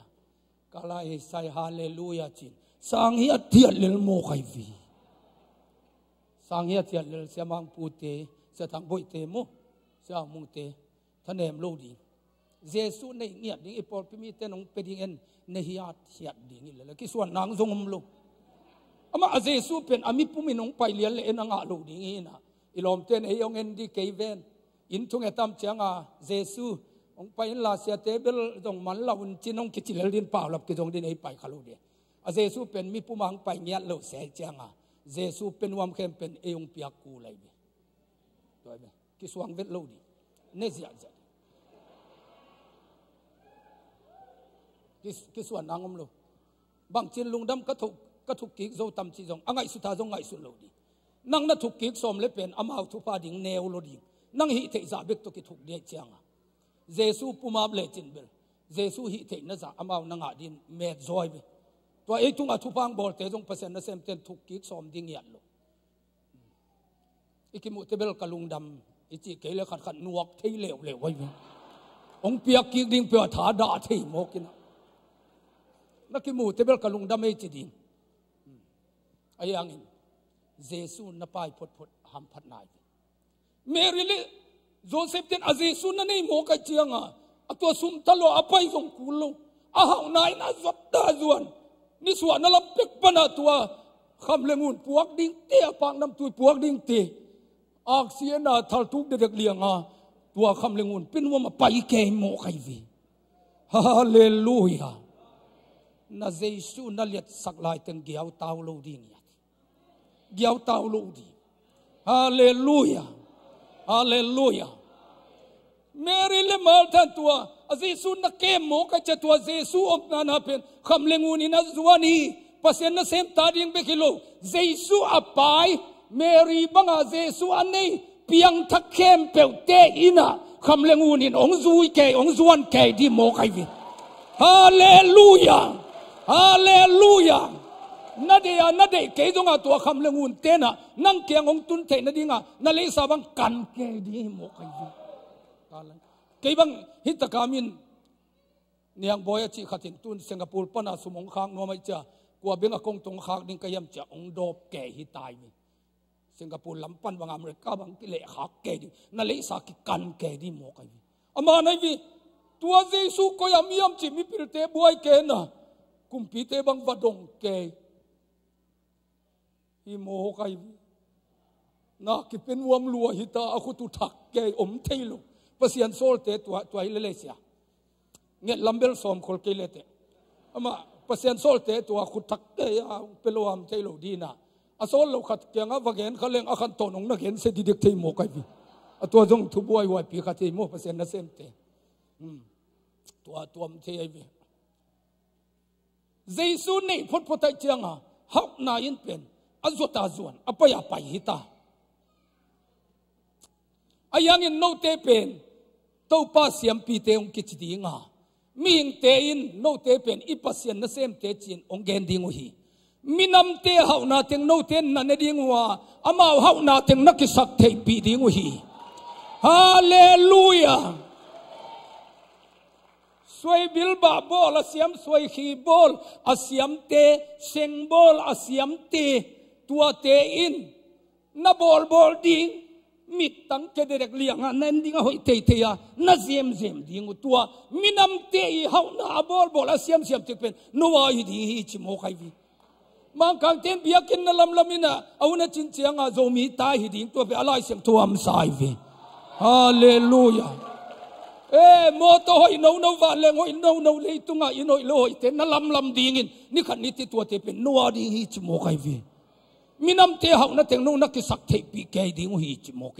กาลาเอไซฮาเลลูยาจินสังเฮียเทียลเลโมกวยวีสังเฮียเทียลเลเสมังปูเต เสียทางบ่อยเตมุเสียมุงเตท่านเนมโลดีเยซูในเงียบดิ้งไอปอลพิมีเตนองเปดิ้งเอ็นในฮิยาเทียดดิ้งอีเลยกี่ส่วนนางทรงมโลอามาเยซูเป็นอามิปุมินองไปเลี้ยนเลยเอ็นงาโลดิ้งอีนะอีลอมเตนไอยองเอ็นดีเกเวนอินทุงเอตามเชียงเยซูองไปอินลาเซียเตเบลตรงมันลาวุนจินองกิจิเลดินเปล่าลับกิจงดินไอไปขลุเดียเยซูเป็นมิปุมังไปเงียโลเสียเชียงเยซูเป็นวามเข้มเป็นเอองเปียกูเลยเบตัวเบกิสวงเวทโลดีเนเซียจะกิส่วนนางอมโลบางจินลุงดำก็ถูกกิกโซตำจีจงอ่างไงสุดท้ายจงไงสุดโลดีนั่งน่ะถูกกิกสมเล็บเป็นอามาทุพาดิ่งเนวโลดีนั่งหิเทจ่าเบกตุกิถูกเดียเจียงเยซูปุมาเบลจินเบลเยซูหิเทน่ะจ่าอามานั่งอาดินเมดจอยเบตัวไอ้ทุ่งอาทุพังบอลเตจงเปอร์เซ็นต์น่ะเซมเต็นถูกกิกสมดิ่งยันโลอีกิมุเตเบลกะลุงดำอีจีเกลขัดนวกเทเหลวไว้เบองเปียกกิกดิ่งเปียถาดาเทโมกินะนักกิมูเตเบลกะลุงดำไม่จีดิงไอ้ยังอินเยซูนับไปพดหำพัดนายเมริเลโจเซฟเตนอาเยซูนั่นนี่โมกเจียงตัวซุ่มตลอดไปส่งกุลงอาหาวนายน่าจับตาจวนนี่ส่วนนั่นละเป็กปนาตัวคำเลงูนพวกดิ่งเตี้ยปางน้ำตุยพวกดิ่งเตี้ยออกเสียน่ะทัลทุกเด็กเลี้ยงตัวคำเลงูนเป็นว่ามาไปเกยโมกไอวีฮาเลลูยาน่าเยซูน่าเลียดสักลายเต็งเกี่ยวเตาโลดีเนี่ยเกี่ยวเตาโลดีฮาเลลูยาฮาเลลูยาเมริเลมาทันตัวเยซูนักเกมโมกจะตัวเยซูอมนานาเป็นคำเลงูนินาจวานีเปอร์เซ็นต์น่ะเซมตาดิ่งเบกิโลเยซูอับไปเมรีบังเยซูอันนี้เพียงทักเข้มเปลวเตอินะคำเลงูนินองซุยเกองซวนเกดีโมกไอวิฮาเลลูยาฮาเลลูยานาเดเกจงตัวคำเลงูนเตนะนั่งเกียงองตุนเทนดิ่งนาเลสาบังกันเกดีโมกไอวิเกบังฮิตกามินเนียงบอยจีขัดินตุนสิงคโปร์ปนาสุมงค้างนัวไม่จ้ากว่าเบงกงตงค้างดิ่งกยมจะองดอบเกฮิตายมีสิงคโปร์ลำปันบางอเมริกาบางกิเลหักเกดินั่นเลยสักกันเกดิโมกันวิอามาในวิตัวเยซูก็ยามยามจิมีพิเตบวยเกนะกุมพิเตบังวัดงเกฮิโมกันวินักเป็นวมลัวหิตาอคุตุทักเกอมเทลุเปเซียนโซลเตตัวอิเลเซียเงี้ยลัมเบลสอมคนเกเลเตอามาเปเซียนโซลเตตัวคุทักเกยเปลวามเทลุดีนะอาโซลเราขัดเกียงว่าเห็นเขาเลี้ยงอาคันโตนงนักเห็นเสด็จเด็กที่โมกันวิตัวจงทุบวยปีขัดที่โมเปอร์เซ็นต์นั่นเซมเตตัวมเทียวิเยซูนี่พุทธไตรเจียงฮักนายินเป็นอาจุตาจวนอภัยไปหิตาอายังอินโนเตเป็นโตป้าเสียมปีเตองกิจดีงามีอินเตอินโนเตเป็นอีปัสเซียนนั่นเซมเตจินองเกนดิงหีมินำเตะหาวนาเต็งโนเตนนันดิ่งว่าอามาหาวนาเต็งนักสักเทปีดิ่งหีฮาเลลูยาสวยบิลบาบอลอาเซียมสวยขีบอลอาเซียมเตเซงบอลอาเซียมเตตัวเตอินนับบอลดิ่งมิดตั้งเจเด็กเลี้ยงนั่นดิ่งหอยเตยน่าเซียมดิ่งตัวมินำเตะหาวนาบอลอาเซียมเตเป็นนัวหิดีหิจิโมไควีมังคังเต็นบิยากินนั่นลำมินะเอาหน้าจินเจียงโจมีตายหิดิ่งตัวไปอะไรเสียงตัวมสายวีฮาเลลูยาโมโตหอยโนว่าเลงหอยโนเลยตุงอินหอยลอยเต็นนั่นลำดิ่งนี่ขันนิติตัวเตเป็นนัวดีหิจิโมไควีมินำเตะหาวนั่นเต็งโนนักสักเทปีเกดิ่งหิจิโมไค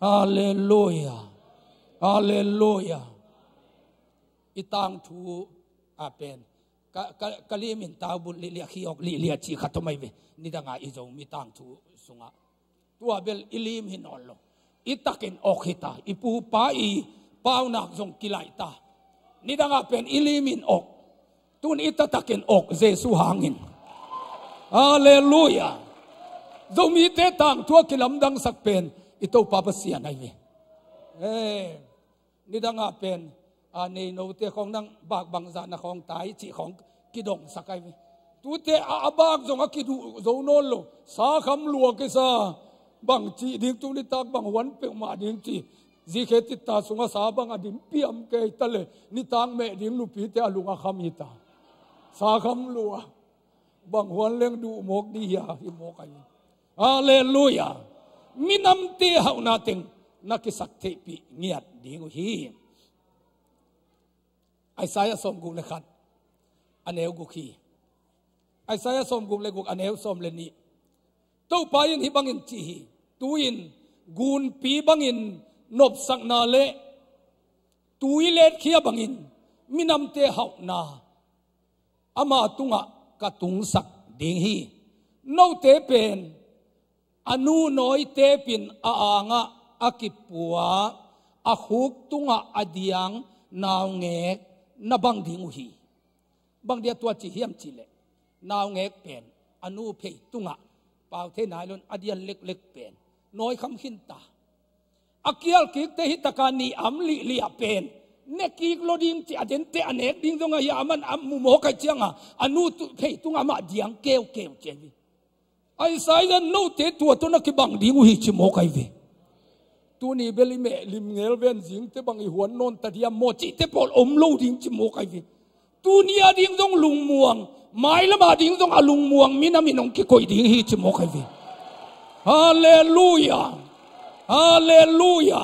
ฮาเลลูยาฮาเลลูยาอีตังทูอาเป็นกะลีมินตาบุลเลียขี้ออกเลียจีขัดทำไมเวนี่ดังอาอิจงมีตังทูสุงะตัวเบลอิลิมหินอลโลอิตักินออกหิตาอิปูปาอีปาวนักจงกิไลตานี่ดังอาเป็นอิลิมินออกตุนอิตักินออกเยซูหางินฮาเลลูยาจงมีเตตังทั่วกิลำดังสักเป็นอิโตปาปเสียนไอเวนี่ดังอาเป็นอันนี้โนเตของนั่งบากบางจานของตายจีของกิดงสักไอวิตูเตอาบากจงกิดูโจนโลสาคำลัวกิซา บังจีดิ้งตุนิตากบังวันเปมาดิ้งจีจีเคติตาสุงาสาบังอดิมเปียมเกยตะเลนิตางเมดิ้งลูปีเตอลุงอาคามิตาสาคำลัวบังวันเลี้ยงดูหมกดียาฮิโมกายฮาเลลูยามินำเตะหานาเต็งนักสักเทปีเงียดดิ้งฮีไอสายสมกุลเลขัดอันเอวกุขีไอสายสมกุลเลกุกอันเอวสมเลนีตู้ปายินฮิบังอินจีตูอินกูนปีบังอินนบสักนาเลตูอิเลดเขียบังอินมินำเตะหานาอามาตุงะกะตุงสักดิ้งฮีโนเตเป็นอนุน้อยเตปินอาางะอากิปัวอาหุกตุงะอดียังนาวเงกนาบังดิ้งฮีบังเดียตัวจีเฮียมจีเลนาวเงกเป็นอนุเพยตุงะเป่าเทนายลนอดียนเล็กๆเป็นน้อยคำหินตาอาเกียลกิกเตหิตการนีอัมลิเลียเป็นเนกิกโลดิ้งจีอเดนเตอเนกดิ้งตรงไงอามันอัมมุโมกัยเจียงอ่ะอนุเพยตุงะมาเดียงเกลเจวีไอ้สายนั้นโนเตตัวตัวนักบังดิ้งฮีชิโมกัยวีตัวนี้เบลิเมลิมเงลเวนสิงเตบังอีหัวนนตะเดียมโมจิเตปอลอมโลดิ้งชิโมกัยวีตัวนี้ดิ้งตรงลุงม่วงไม่ละมาดิ้งตรงอลุงม่วงมินามินงกิโกยดิ้งฮีชิโมกัยวีฮาเลลูยาฮาเลลูยา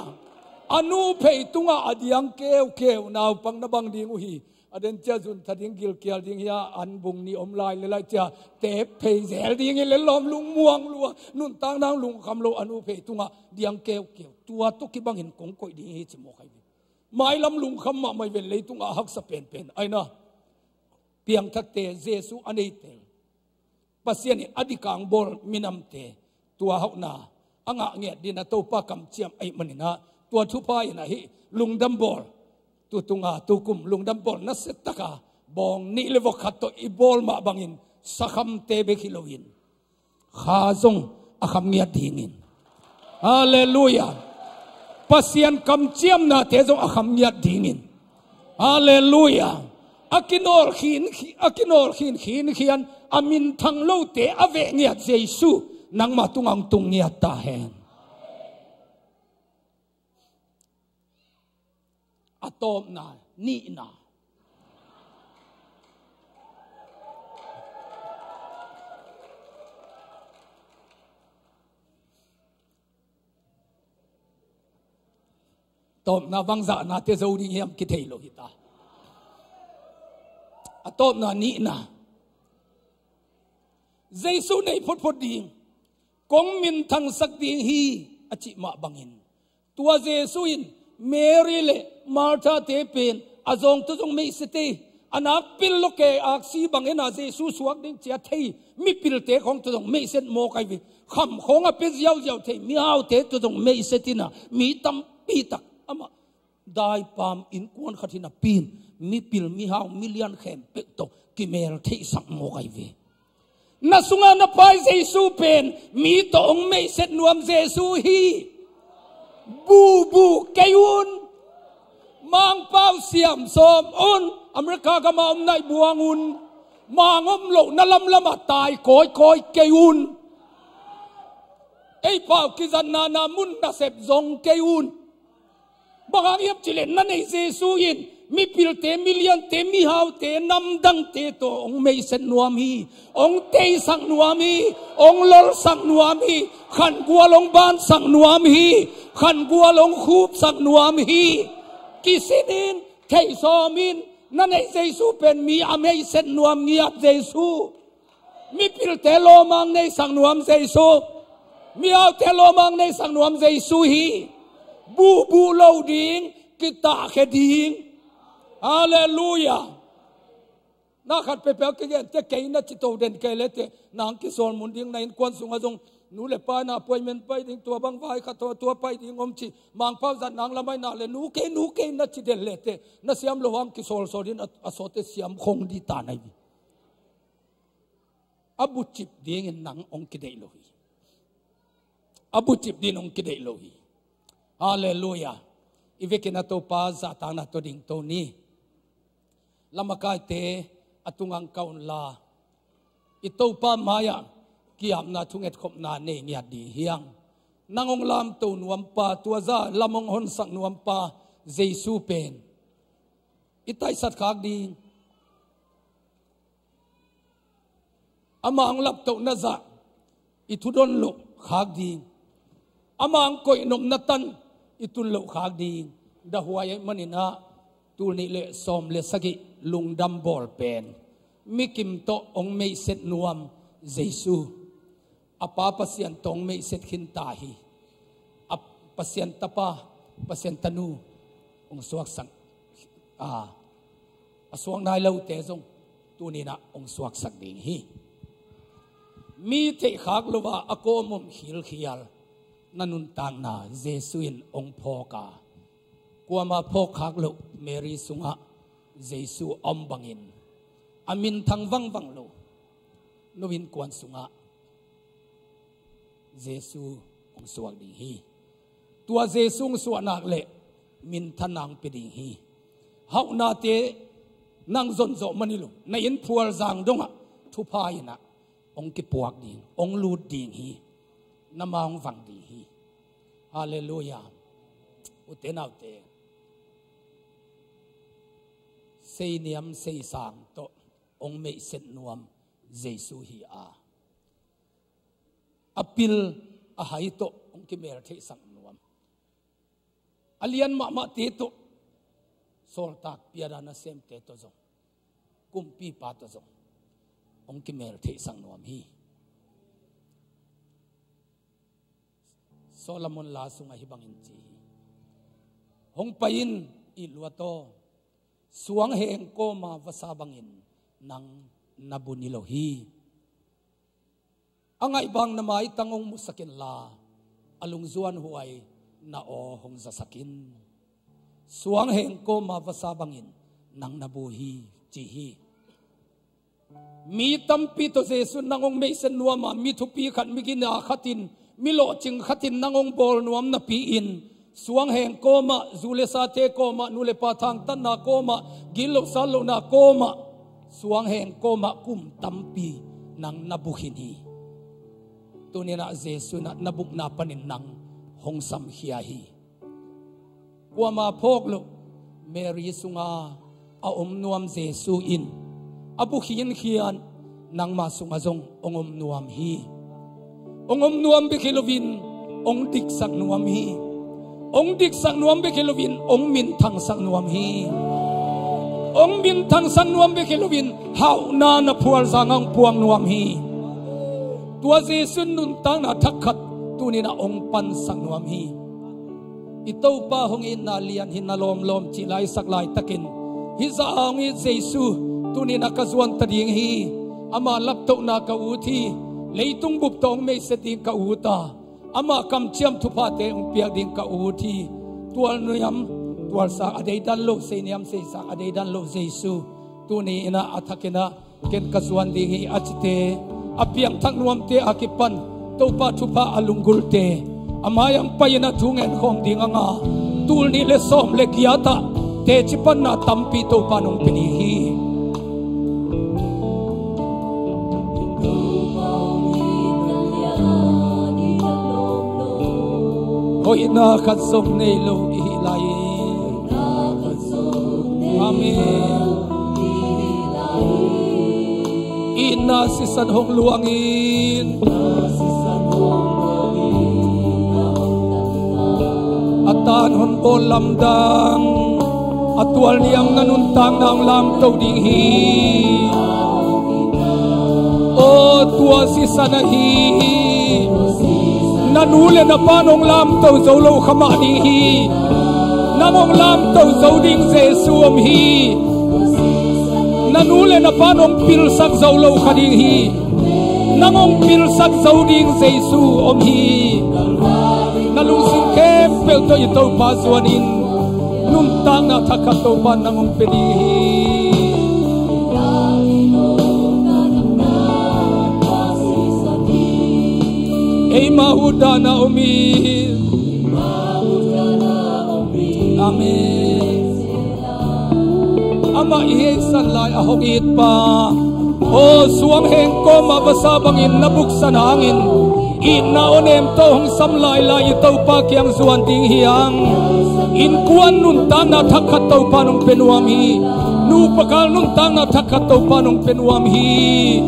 อนุเพยตุงะอดียังเกลนาวปังนบังดิ้งฮีอเดนเจ้าจุนทัดดิ้งกิลเกียลดิ้งยาอันบุงนี่อมลายเลยจ้าเตะเพยเซลดิ้งเลยล้อมลุงม่วงลัวนุ่นตั้งนางลุงคำโลอนุเพยตุงะดิ้งเกลตัวตุกิบังเห็นกงโกยดิ้งฮีชิโมกัยวีไม่ลำลุงคำมาไม่เป็นเลยตุงะฮักสเปนไอ้นะเพียงทักเตเจสุอันนี้เตปัสยานี่อดีกังบอลมินำเตตัวหักนาอ่างเงียดินาโตปากำเจียมไอ้มันนะตัวทุพายนะฮิลุงดัมบอลตัวตุงาตัวกุมลุงดัมบอลนัสเซตตะกาบองนี่เลวขัดตัวอีบอลมาบังอินสักคำเตเบคิโลอินข้าจงอาคำเงียดิ่งินฮาเลลูยาปัสยานกำเจียมนะเตจงอาคำเงียดิ่งินฮาเลลูยาอากินอลขินขียนอามินทังโลเตอเวเงียเจสุนังมาตุงังตุงเงียตาเฮนอะตอมนานี่นาตอมนาวังซานาเตโซดิเฮียมกิเทโลหิตาอะตอมนานี่นาเจสุในพดดิ่งกงมินทังสักดิ่งฮีอจิมาบังอินตัวเจสุอินเมรีเลมาร์ธาเตเป็นอาจงตุจงไม่สติอนาปิลโลเกอักซีบังเอินอาเจสุสวกดิ่งเจียเทมีปิลเตของตุจงไม่เสตโมไกวิคำของอเปซยาวเทมีฮาวเตตุจงไม่เสตินะมีตั้มปีตักอามาได้ปามอินกวนขัดที่นับปีนมีปิลมีฮาวมิเลียนแขมเป็ดโตกิเมลเทสักโมไกวินัสุงานาไปเจสุเป็นมีตองไม่เสร็จนวมเจสุฮีบูเกยุนมังเป้าเสียมสมอุนอเมริกาก็มาอมในบวงอุนมางอมโลนลำละมาตายคอยเกยุนไอ้เป้ากิจันนามุนนาเสพจงเกยุนบางอย่างจิเลนนั่นไอ้เจสุยินมีพิลเตมิเลียนเตมีฮาวเตนำดังเตโตองไม่เสนวมีองเตสังนวมีองลลสังนวมีขันกัวลงบานสังนวมีขันกัวลงคูบสังนวมีกิสินินเทซอมินนั่นไอ้เจสุเป็นมีอเมเสนวมเงียบเจสุมีพิลเตโลมังในสังนวมเจสุมีเอาเตโลมังในสังนวมเจสุฮีบูโลดิงกิตาเขดิงฮาเลลูยานักขัดเปเปกเกนเตเกยนัดจิตโตเดนเกเลเตนางกิโซนมุนดิ้งในควันสุงอาจงนูเลปานาป่วยเมนไปดิ้งตัวบังไฟขัดตัวไปดิ้งอมชีมังเป้าจันนางละไม่นาเลนูเกนัดจิตเดนเลเตนัสยามโลหังกิโซลโซดินอโซเตสยามคงดีตาในวิอบุจิบดิ้งนางองกิเดโลฮีอบุจิบดิ้งองกิเดโลฮีฮาเลลูยาอีเวกินาโตปาซาตานาโตดิ้งโตนี้ลำมากายเตอตุงังเกาลาอิโตปามายากิยามนาทุงเอ็ดขบนาเนียดีเฮียง nangong lam to nuam pa tuaza lamong hon sak nuam pa Jesu pen itai sat khak ding ama ang lap to na za itudon lo khak ding ama ang koi nom natan itul lo khak ding da huay manina tu ni le som le sagi lungdam bol pen mikim to ong mei set nuam Jesu apa pasien tong mei set khin tahi ap pasien tapa pasien tanu ong suak sang aswang nai lo te zong tu ni na ong suak sak ding hi mi te khak lova akomom hil khial nanun tang na Jesuin ong phoka kuama phok khak lo Mary sunga Jesu ombangin amin thang wang wang lo novin kwan sunga Jesu ong suak ding hi tua Jesu ong suak nak le min thanang pe ding hi hau na te nang zon zo manilo na in phual zang donga thu phai na ong ki puak ding ong lut ding hi namang wang ding hi hallelujah utenaw te sei niam sei sang to ong mei set nuam Jesu hi apil a hai to ong ki mer the sang nuam alian ma te to sol tak piada na sem te to zo kumpi pa to zo ong ki mer the sang nuam hi Solomon la sunga hibangin chi hong pain i luato suang heng ko ma vasabangin nang nabunilo hi angai bang na mai tangong musakin la alung zuan huai na o hong zasakin suang heng ko ma vasabangin nang nabuhi chi hi mi tampi to Jesu nangong meisen nuama mi thupi khat mi gina khatin milo ching khatin nangong bol nuam na pi in suang heng koma zule sa te koma nule pa thang tan na koma gilo salo na koma suang heng koma kum tampi nang nabuhin hi tunina Jesu na nabuk na panin nang hong sam hiya hi kuama phoklo Mary sunga a nuam Jesu in abu hin khian nang ma sunga zong ongom nuam hi ongom nuam be khilovin ong dik sak nuam hi ong dik sak nuam be khilovin ong min thang sak nuam hi ong min thang sak nuam be khilovin hau na na phual zangang puang nuam hi tua Jesu nun tang na thakhat tunina ong pan sak nuam hi itopa hong in na lian hin na lom lom chi lai sak lai takin hi za ong i Jesu tunina kazuan tading hi ama lapto na ka uthi leitung bup tong me setting ka uta ama kam chiam thupa te ong piak ding ka uthi tual nuyam tual sa adei dan lo se niam se sa adei dan lo Jesu tuni ina athakena ken kazuan ding hi achite apiang thang nuam te akipan topa thupa alungul te amayang payana thungen khom ding anga tul ni le som le kiata te chipan na tampi topa nong pini hi hoi na khat som nei lo hi lai amen ina sisan hong luangin atan hon bol lamdang atual niam nanun tang nang lam to ding hi o tua sisan hi nanule na panong lam to zolo khama ding hi namong lam to zo ding Jesu om hi nanule na panong pil sak zolo khading hi namong pil sak zo ding Jesu om hi nalung sing kem pel to ito pa suanin nun tang na thakhat to pa nangong pedi hi Ei mahudana umi amen ama ihei sanlai ahong it pa o suang heng ko mabasabangin nabuk sanangin na onem to hong sam lai lai to pa kyang Suan ting hiang in kuan nun ta na thakhat to pa nong penuam hi nu pakal nun ta na thakhat to pa nong penuam hi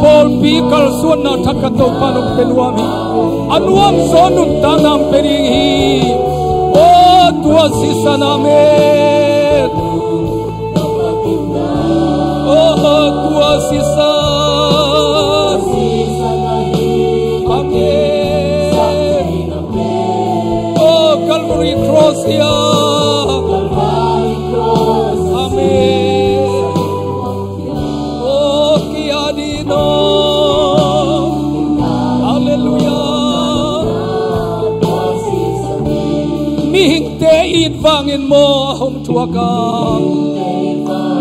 Paul pi kal Suan na thakhat to pa nong penuam hi anuam so nun ta nam pering hi o tua si saname o tua si sa Calvary cross ya, amen. Oh kiadino, hallelujah. Mihingte idvangin mo hong tuwag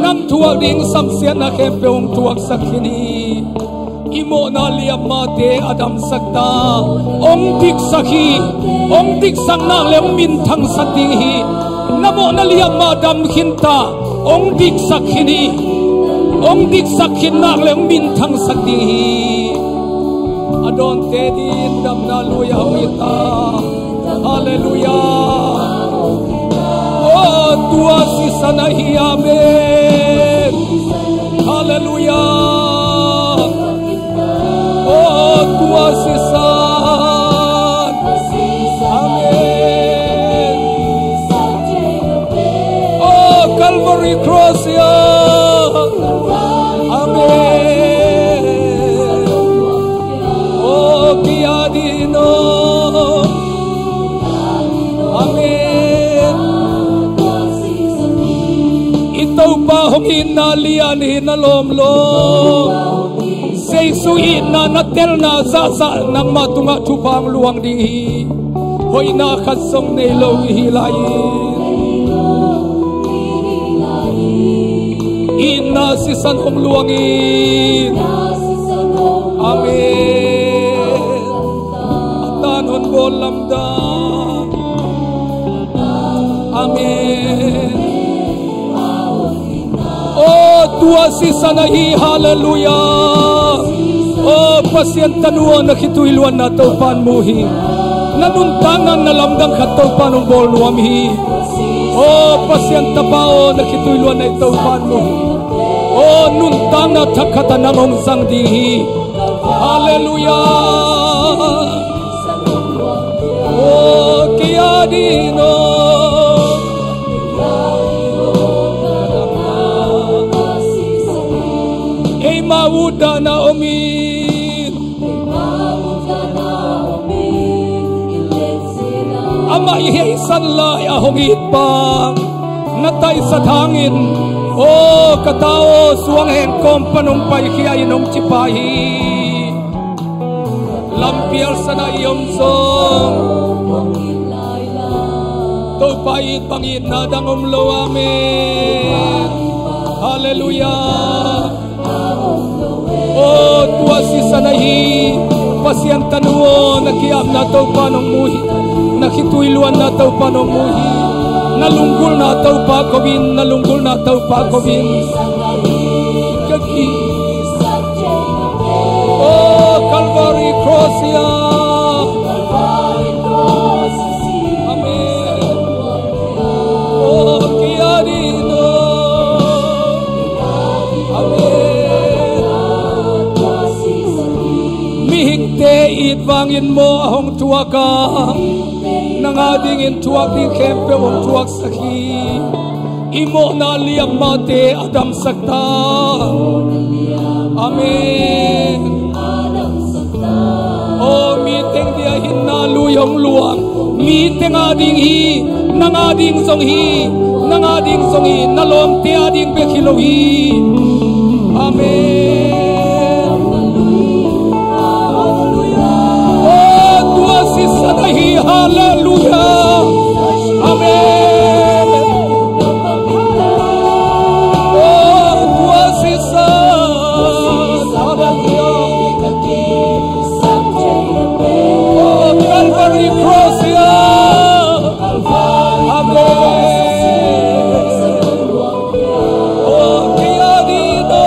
nam tuwag ding samsian na kepe hong tuwag sakini. Imo na liam mate adam sakta ong dik sakhi ong dik sang nang leong min thang sating hi namo na liam madam khinta ong dik sakhini ong dik sakhin nang leong min thang sating hi adon te din dam na luya wita hallelujah oh tua si sana hi amen hallelujah oh tua si san amen oh Calvary cross ya amen oh kiadino amen itaw pa hongin na lian hinalom lo Jesu ina natel na sa nang matunga tupang luang di hoy na khatsong nei lo hilai ina si san hong luangin amen tanon bol Lungdam amen oh tua si sanahi hallelujah oh pasien tanua nakituiluan na taupan muhi nanuntangan na Lungdam kataupan ng bol nuami oh pasien tabao nakituiluan na taupan muhi oh nuntang na takatan ng omsang dihi hallelujah oh kiadino mawuda na omin ama ihaisan lai ahongit pang natay sa thangin o katao suang heng kompanong paikia inong chipahi lampial sana iyomsong to pait pangit na dangomlo amen hallelujah oh tua si sanahi pasien tanuo nakiam na tau panong muhi nakituiluan na tau panong muhi nalunggul na tau pa kovin nalunggul na tau pa kovin kaki oh Calvary cross ya amen oh kiadino amen te idvangin mo ahong tuwaka nang adingin tuwak di kempe mong tuwak sakhi imo na liang mate adam sakta amen oh miteng dia hinaluyong luang miteng ading hi nang ading song hi nalom te ading bekilohi amen sanahi hallelujah amen oh tua sisa oh Calvary cross ya amen oh kiadino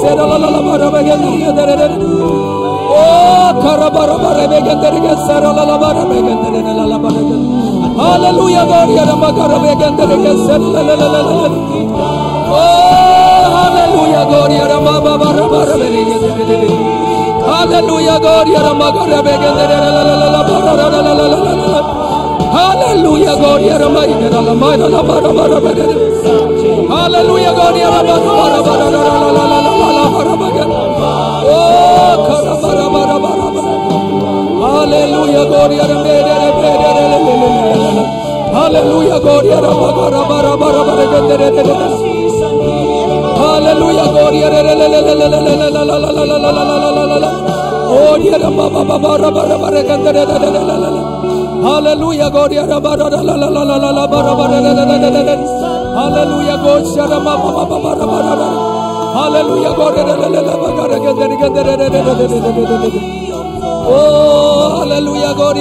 sera la la bara begandere. Oh, karabara bara begandere sera la la bara begandere la la bara. Hallelujah, God, ya magara begandere sera la la la la. Oh, hallelujah, God, ya bara bara begandere. Hallelujah, God, ya magara begandere la la la la bara la la la la. Hallelujah, God, Hallelujah, God, Hallelujah, God, Hallelujah, God, Hallelujah, God, oh, Hallelujah, God, Hallelujah, God, Hallelujah, God, oh, hallelujah, God, hallelujah, God,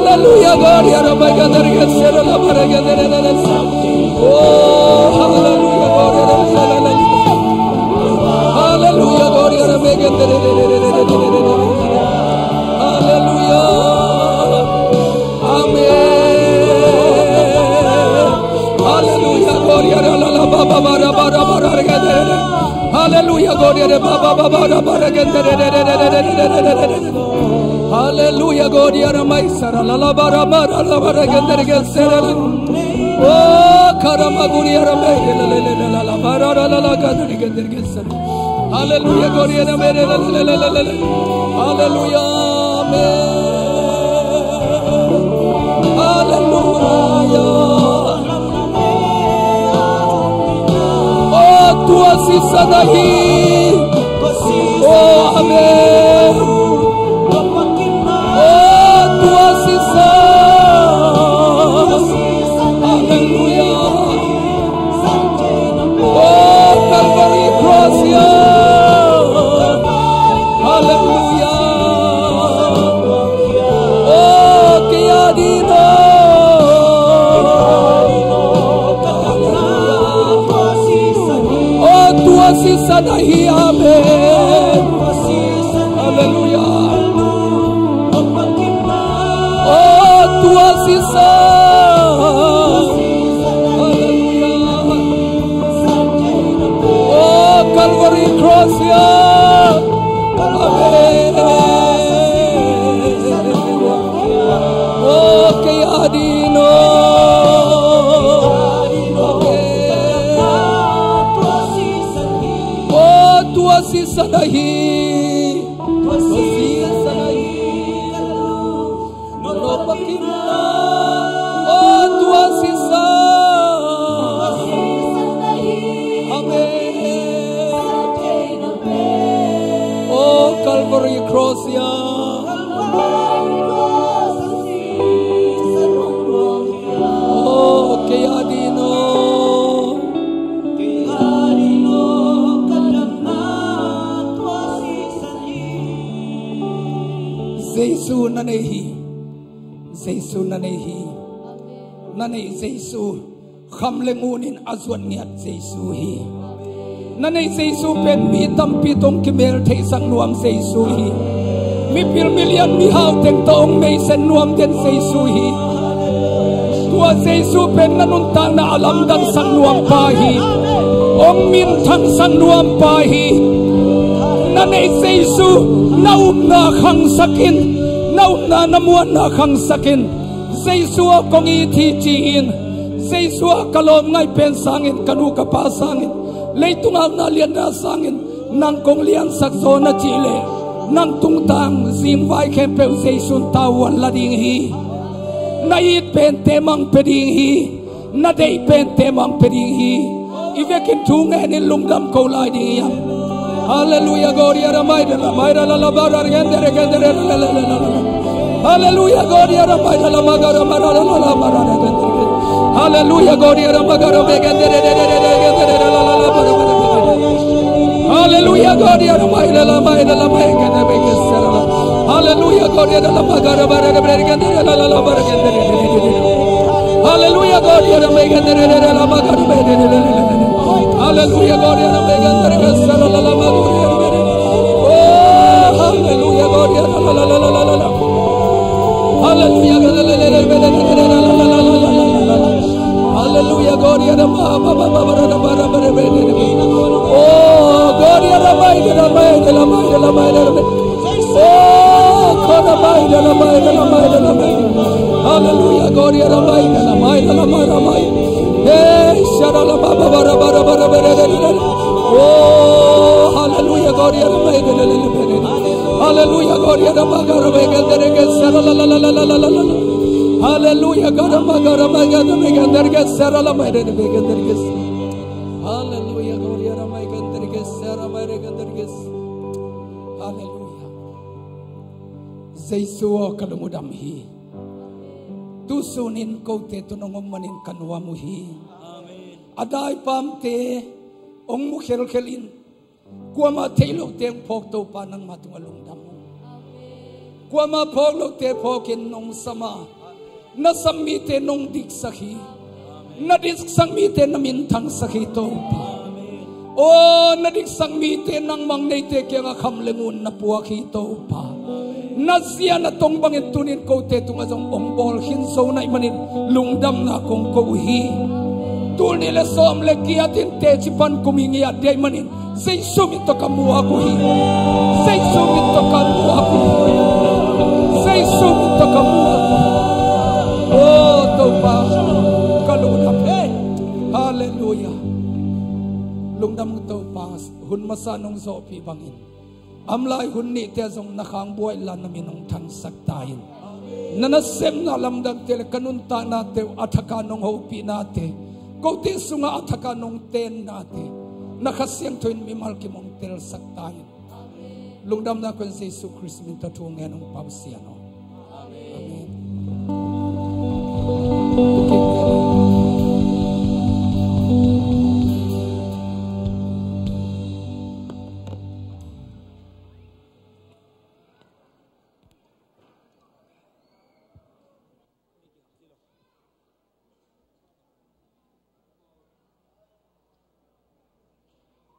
hallelujah, God, hallelujah, God, oh, hallelujah, God, hallelujah, God, hallelujah, amen, hallelujah, God, hallelujah, God, hallelujah, God, oh, karamaguri hallelujah, God, hallelujah, hallelujah, oh, tu asisa dahi, oh, amen, oh, tu asisa, hallelujah, oh, Calvary cross, hallelujah, oh, Kiadino, oh, tu asisa dahi, amen, hallelujah, oh, tu asisa, Calvary cross, amen, oh, Kiadino, oh, tu asisa dahi, oh, tu asisa, Calvary cross, oh, Kiadino, Jesu nanehi, Jesu nanehi, nanei Jesu, khamlengunin azwan ngiat Jesu hi. Nanay Jesu pen mi tampitong kimel te isang nuam Jesu hi. Mi pilmilyan mi haw teng taong may sen nuam den Jesu hi. Tua Jesu pen nanuntang na alam dan sang nuam pahi. Ong min thang sang nuam pahi. Nanay Jesu naum na khang sakin. Naum na namuan na khang sakin. Jesu akong ititiin. Jesu akalom ngay pen sangin kanu kapasangin. Leitung ang nalian na sangin nang kong lian sakso na chile nang tungtang simwai kempeu Jesun tawan lading hi na it pen temang peding hi na day pen temang peding hi ivekin tunga ni lungdam ko lai ding yan hallelujah gloria ramay la labara gendere hallelujah gloria ramay la magara mara gendere hallelujah gloria ramagara gendere hallelujah God ya ramai la mai kana bekesara hallelujah God ya la magara bara bekendere la barakendere hallelujah God ya ramai gendere la magara bekendere hallelujah God ya ramai gendere kesara la magara oh hallelujah God ya la Hallelujah, God, ya Rabba, oh, God, ya Rabba, ya Rabba, ya Rabba, ya Rabba, ya Rabba. Oh, God, Rabba, ya Rabba, ya Rabba, ya Rabba. Hallelujah, God, ya Rabba, ya Rabba, ya Rabba, ya Rabba. Hey, Sharala, Baba, Rabba, Rabba, Rabba, Rabba. Oh, hallelujah, God, ya Rabba, ya Rabba. Hallelujah, God, ya Rabba, ya Rabba, ya Rabba. Sharala, la, la, la, la, la, la. Hallelujah, God, ya Rabba, ya Rabba, ya Rabba. Sharala, ma, ya Rabba, ya Rabba. Hallelujah, God, ya Rabba, ya Rabba. Sharala, ya Rabba. Hallelujah. Zaisua kalumudam hi. Tusunin ko te tunong manin kanwa mo hi. Aday pamte ong mukhelkelin. Kuama tailok te pok to pa ng matungalungdam. Kuama poglok te pokin nong sama. Nasamite nong diksaki. Nadiksangmite na mintang sakito pa. Oh, nadiksangmite ng mangnete kaya nga kamlengun na puwakito pa. Nasya na tong bangit tunin ko te tunga zong ombol hinso na imanin lungdam na kong kauhi. Tunile som lekiatin te chipan kumingi aday manin. Say sumito kamu aku hi. Say sumito kamu aku. Say sumito kamu aku. Oh, topa kalunam. Hallelujah. Lungdam topa hun masanong sopi bangin. Amlay hunni te zong nakang buhay lan namin ng tansak tayo. Nanasem na lamdag te kanunta nate atakanong hopi nate. Kauti sunga atakanong ten nate. Nakasiyang tuwin mimalki mong tel sak tayo. Lungdam na kung sa Isu Christ mintatungin ng pabsiyan.